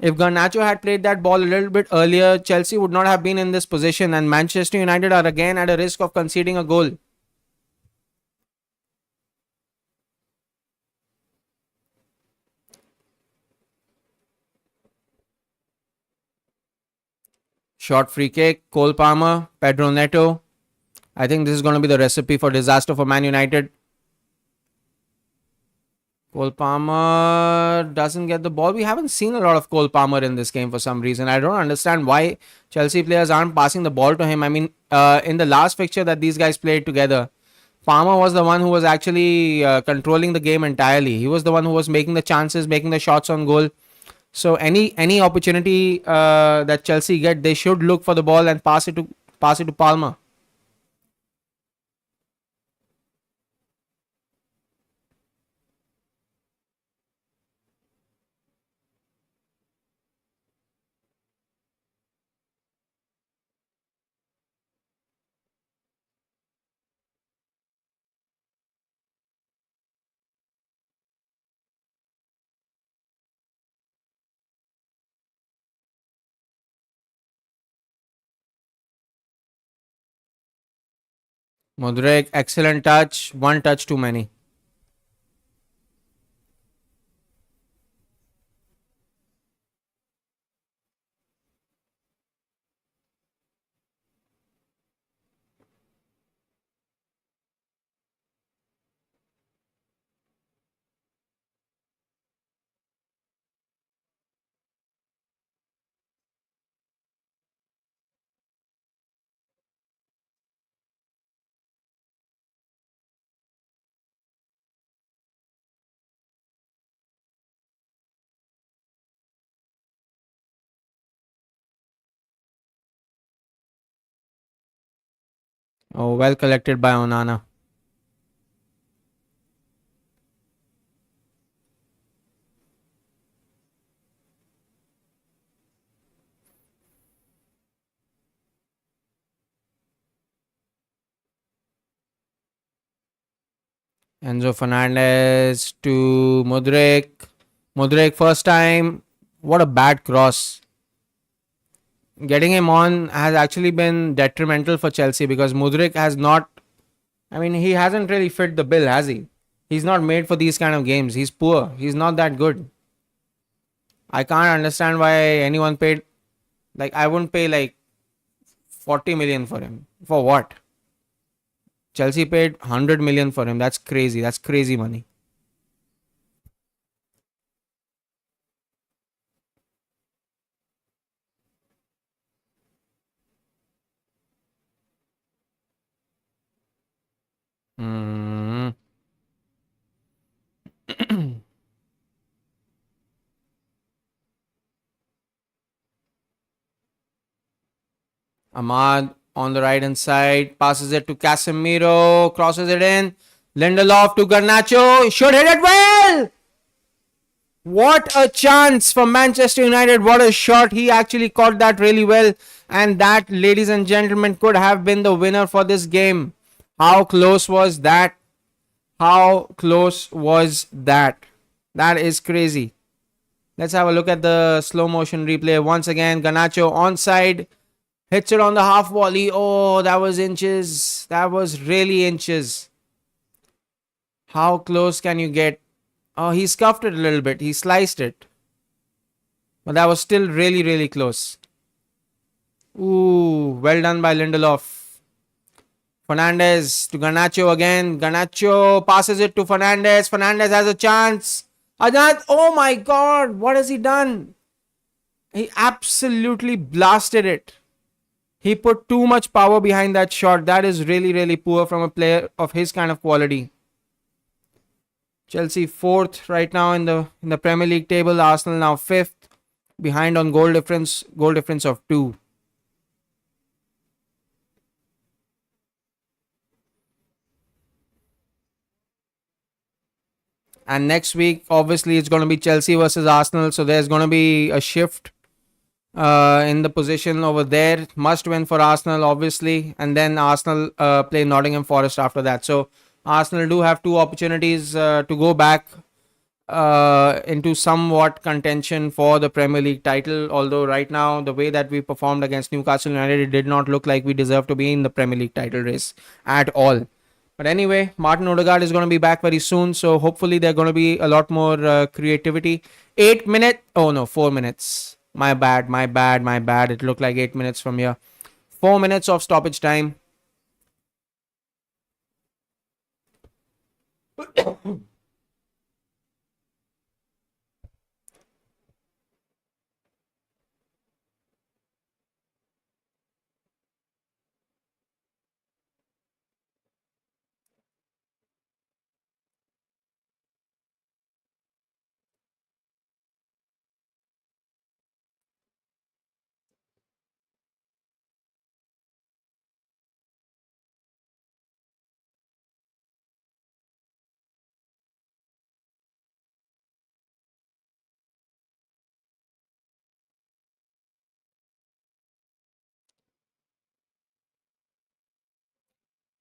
Speaker 1: If Garnacho had played that ball a little bit earlier, Chelsea would not have been in this position, and Manchester United are again at a risk of conceding a goal. Short free kick, Cole Palmer, Pedro Neto. I think this is going to be the recipe for disaster for Man United. Cole Palmer doesn't get the ball. We haven't seen a lot of Cole Palmer in this game for some reason. I don't understand why Chelsea players aren't passing the ball to him. I mean, in the last fixture that these guys played together, Palmer was the one who was actually controlling the game entirely. He was the one who was making the chances, making the shots on goal. So any opportunity that Chelsea get, they should look for the ball and pass it to Palmer. Modric, excellent touch. One touch too many. Oh, well collected by Onana. Enzo Fernandez to Mudrik. Mudrik first time. What a bad cross. Getting him on has actually been detrimental for Chelsea because Mudrik has not. I mean, he hasn't really fit the bill, has he? He's not made for these kind of games. He's poor. He's not that good. I can't understand why anyone paid. Like, I wouldn't pay like 40 million for him. For what? Chelsea paid 100 million for him. That's crazy. That's crazy money. Mm. Ahmad on the right hand side passes it to Casemiro, crosses it in. Lindelof to Garnacho. Should hit it well. What a chance for Manchester United. What a shot. He actually caught that really well. And that, ladies and gentlemen, could have been the winner for this game. How close was that? How close was that? That is crazy. Let's have a look at the slow motion replay once again. Garnacho onside. Hits it on the half volley. Oh, that was inches. That was really inches. How close can you get? Oh, he scuffed it a little bit. He sliced it. But that was still really, really close. Ooh, well done by Lindelof. Fernandez to Garnacho again. Garnacho passes it to Fernandez. Fernandez has a chance. Ajat, oh my god, what has he done? He absolutely blasted it. He put too much power behind that shot. That is really, really poor from a player of his kind of quality. Chelsea fourth right now in the Premier League table. Arsenal now fifth, behind on goal difference of two. And next week, obviously, it's going to be Chelsea versus Arsenal. So there's going to be a shift in the position over there. Must win for Arsenal, obviously, and then Arsenal play Nottingham Forest after that. So Arsenal do have two opportunities to go back into somewhat contention for the Premier League title. Although right now, the way that we performed against Newcastle United, it did not look like we deserve to be in the Premier League title race at all. But anyway, Martin Odegaard is going to be back very soon, so hopefully there's going to be a lot more creativity. 8 minute, oh no, 4 minutes. My bad, my bad, my bad. It looked like 8 minutes from here. 4 minutes of stoppage time.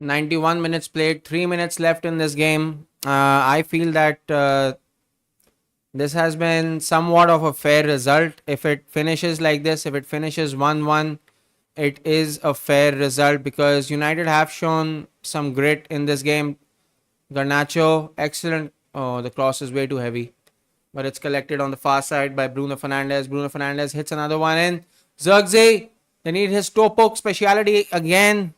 Speaker 1: .91 minutes played, 3 minutes left in this game. I feel that this has been somewhat of a fair result. If it finishes like this, if it finishes 1-1, it is a fair result because United have shown some grit in this game. Garnacho, excellent. Oh, the cross is way too heavy, but it's collected on the far side by Bruno Fernandes. Bruno Fernandes hits another one in. Zirkzee, they need his toe poke speciality again.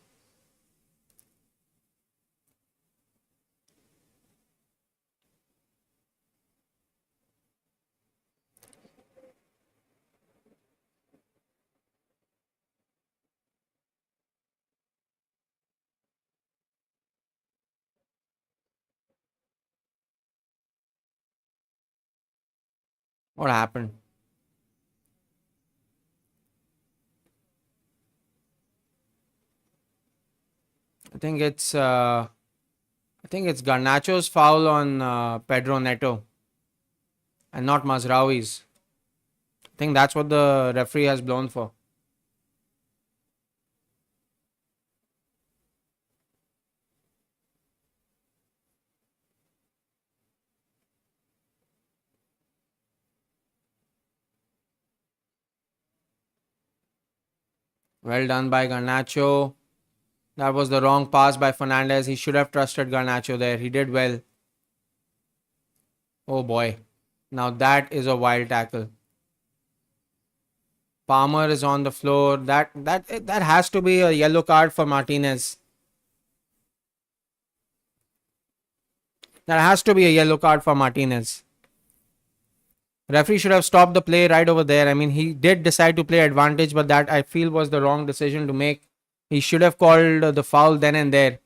Speaker 1: What happened? I think it's Garnacho's foul on Pedro Neto and not Mazraoui's. I think that's what the referee has blown for. Well done by Garnacho. That was the wrong pass by Fernandez. He should have trusted Garnacho there. He did well. Oh boy. Now that is a wild tackle. Palmer is on the floor. That has to be a yellow card for Martinez. That has to be a yellow card for Martinez. Referee should have stopped the play right over there. I mean, he did decide to play advantage, but that I feel was the wrong decision to make. He should have called the foul then and there.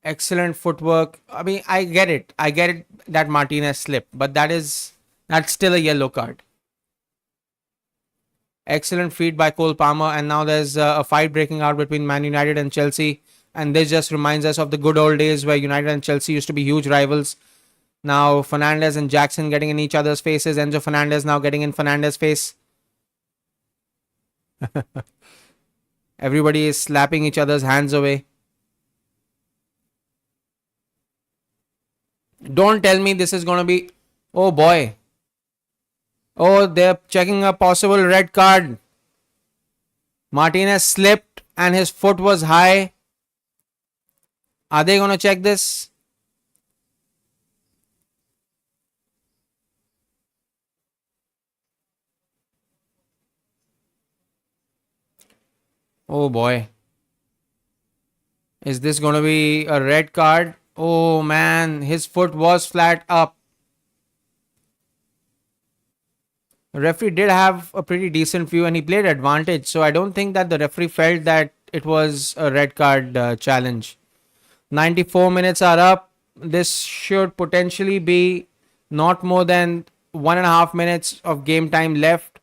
Speaker 1: Excellent footwork. I mean, I get it. I get it that Martinez slipped, but that's still a yellow card. Excellent feed by Cole Palmer, and now there's a fight breaking out between Man United and Chelsea. And this just reminds us of the good old days where United and Chelsea used to be huge rivals. Now Fernandez and Jackson getting in each other's faces. Enzo Fernandez now getting in Fernandez's face. Everybody is slapping each other's hands away. Don't tell me this is going to be... Oh boy. Oh, they're checking a possible red card. Martinez slipped and his foot was high. Are they going to check this? Oh boy. Is this going to be a red card? Oh man, his foot was flat up. The referee did have a pretty decent view and he played advantage. So I don't think that the referee felt that it was a red card challenge. 94 minutes are up. This should potentially be not more than 1.5 minutes of game time left.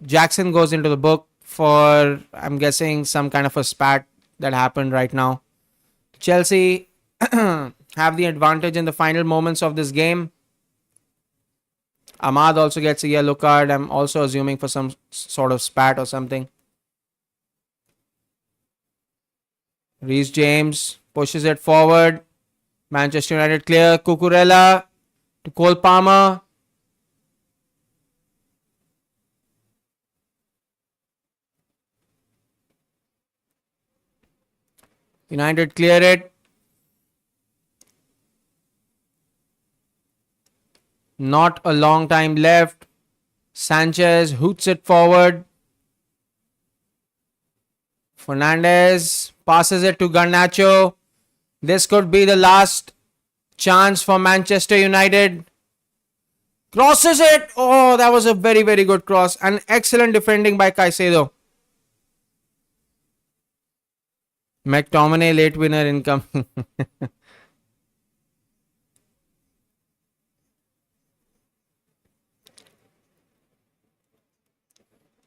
Speaker 1: Jackson goes into the book for, I'm guessing, some kind of a spat that happened right now. Chelsea have the advantage in the final moments of this game. Ahmad also gets a yellow card. I'm also assuming for some sort of spat or something. Reece James pushes it forward. Manchester United clear. Cucurella to Cole Palmer. United clear it. Not a long time left. Sanchez hoots it forward. Fernandez passes it to Garnacho. This could be the last chance for Manchester United. Crosses it. Oh, that was a very, very good cross. And excellent defending by Caicedo. McTominay late winner incoming.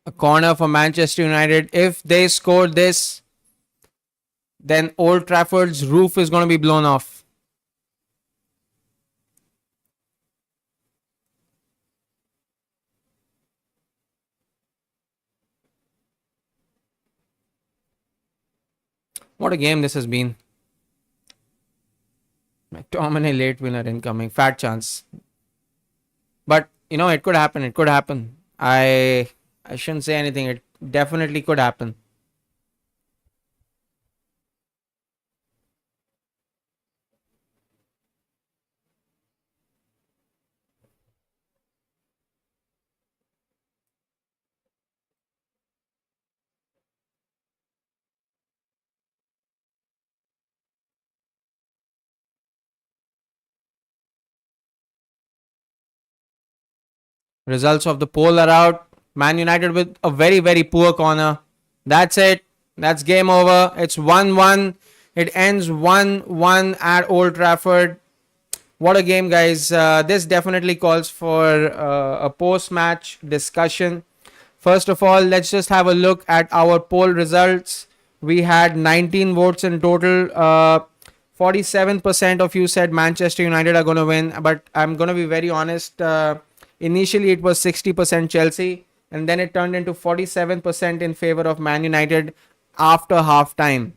Speaker 1: A corner for Manchester United. If they score this, then Old Trafford's roof is going to be blown off. What a game this has been. McTominay late winner incoming. Fat chance. But, it could happen. It could happen. I shouldn't say anything. It definitely could happen. Results of the poll are out. Man United with a very, very poor corner. That's it. That's game over. It's 1-1. It ends 1-1 at Old Trafford. What a game, guys. This definitely calls for a post-match discussion. First of all, let's just have a look at our poll results. We had 19 votes in total. 47% of you said Manchester United are going to win, but I'm going to be very honest. Initially, it was 60% Chelsea, and then it turned into 47% in favor of Man United after half time.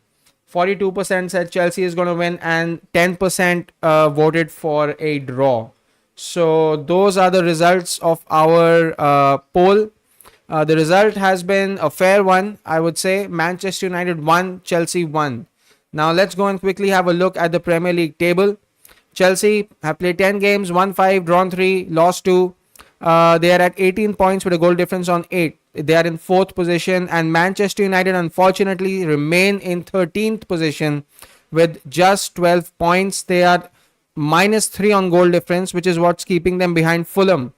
Speaker 1: 42% said Chelsea is going to win, and 10% voted for a draw. So, those are the results of our poll. The result has been a fair one, I would say. Manchester United won, Chelsea won. Now let's go and quickly have a look at the Premier League table. Chelsea have played 10 games, won 5, drawn 3, lost 2. They are at 18 points with a goal difference on 8. They are in 4th position, and Manchester United unfortunately remain in 13th position with just 12 points. They are minus 3 on goal difference, which is what's keeping them behind Fulham.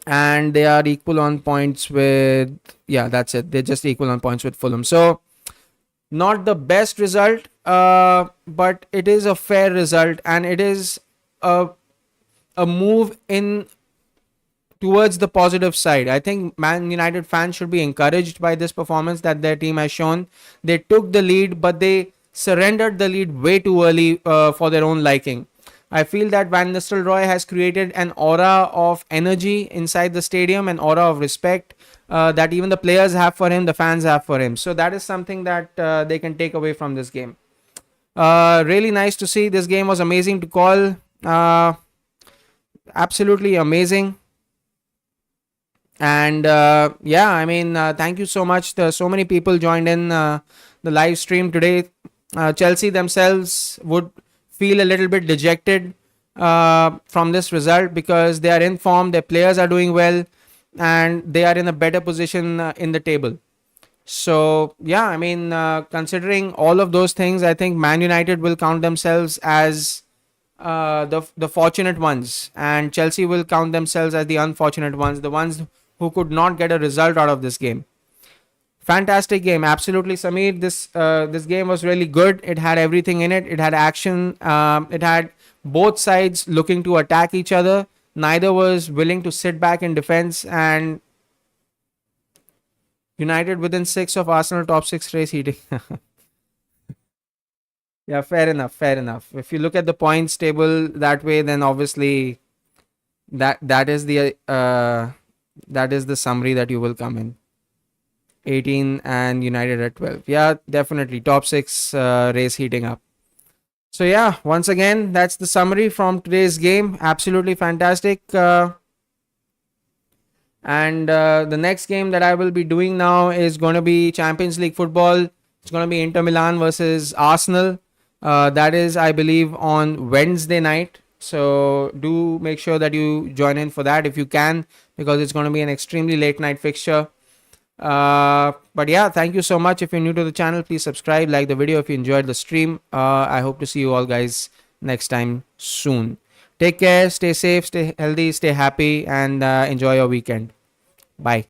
Speaker 1: And they are equal on points with, yeah, that's it. They're just equal on points with Fulham. So, not the best result, but it is a fair result, and it is a move in towards the positive side. I think Man United fans should be encouraged by this performance that their team has shown. They took the lead, but they surrendered the lead way too early for their own liking. I feel that Van Nistelrooy has created an aura of energy inside the stadium, an aura of respect that even the players have for him, the fans have for him. So that is something that they can take away from this game. Really nice to see. This game was amazing to call. Absolutely amazing. And yeah, I mean, thank you so much. So many people joined in the live stream today. Chelsea themselves would feel a little bit dejected from this result because they are in form, their players are doing well, and they are in a better position in the table. So yeah, I mean, considering all of those things, I think Man United will count themselves as the fortunate ones, and Chelsea will count themselves as the unfortunate ones, the ones who could not get a result out of this game. Fantastic game, absolutely, Samir. This game was really good. It had everything in it. It had action. It had both sides looking to attack each other. Neither was willing to sit back in defense. And United within 6 of Arsenal top 6 race heating. Yeah, fair enough. Fair enough. If you look at the points table that way, then obviously that is the summary that you will come in. 18 and United at 12. Yeah, definitely top 6 race heating up. So yeah, once again, that's the summary from today's game. Absolutely fantastic. And the next game that I will be doing now is going to be Champions League football. It's going to be Inter Milan versus Arsenal. That is, I believe, on Wednesday night. So do make sure that you join in for that if you can, because it's going to be an extremely late night fixture. But yeah, thank you so much. If you're new to the channel, please subscribe, like the video if you enjoyed the stream. I hope to see you all guys next time soon. Take care, stay safe, stay healthy, stay happy, and enjoy your weekend. Bye.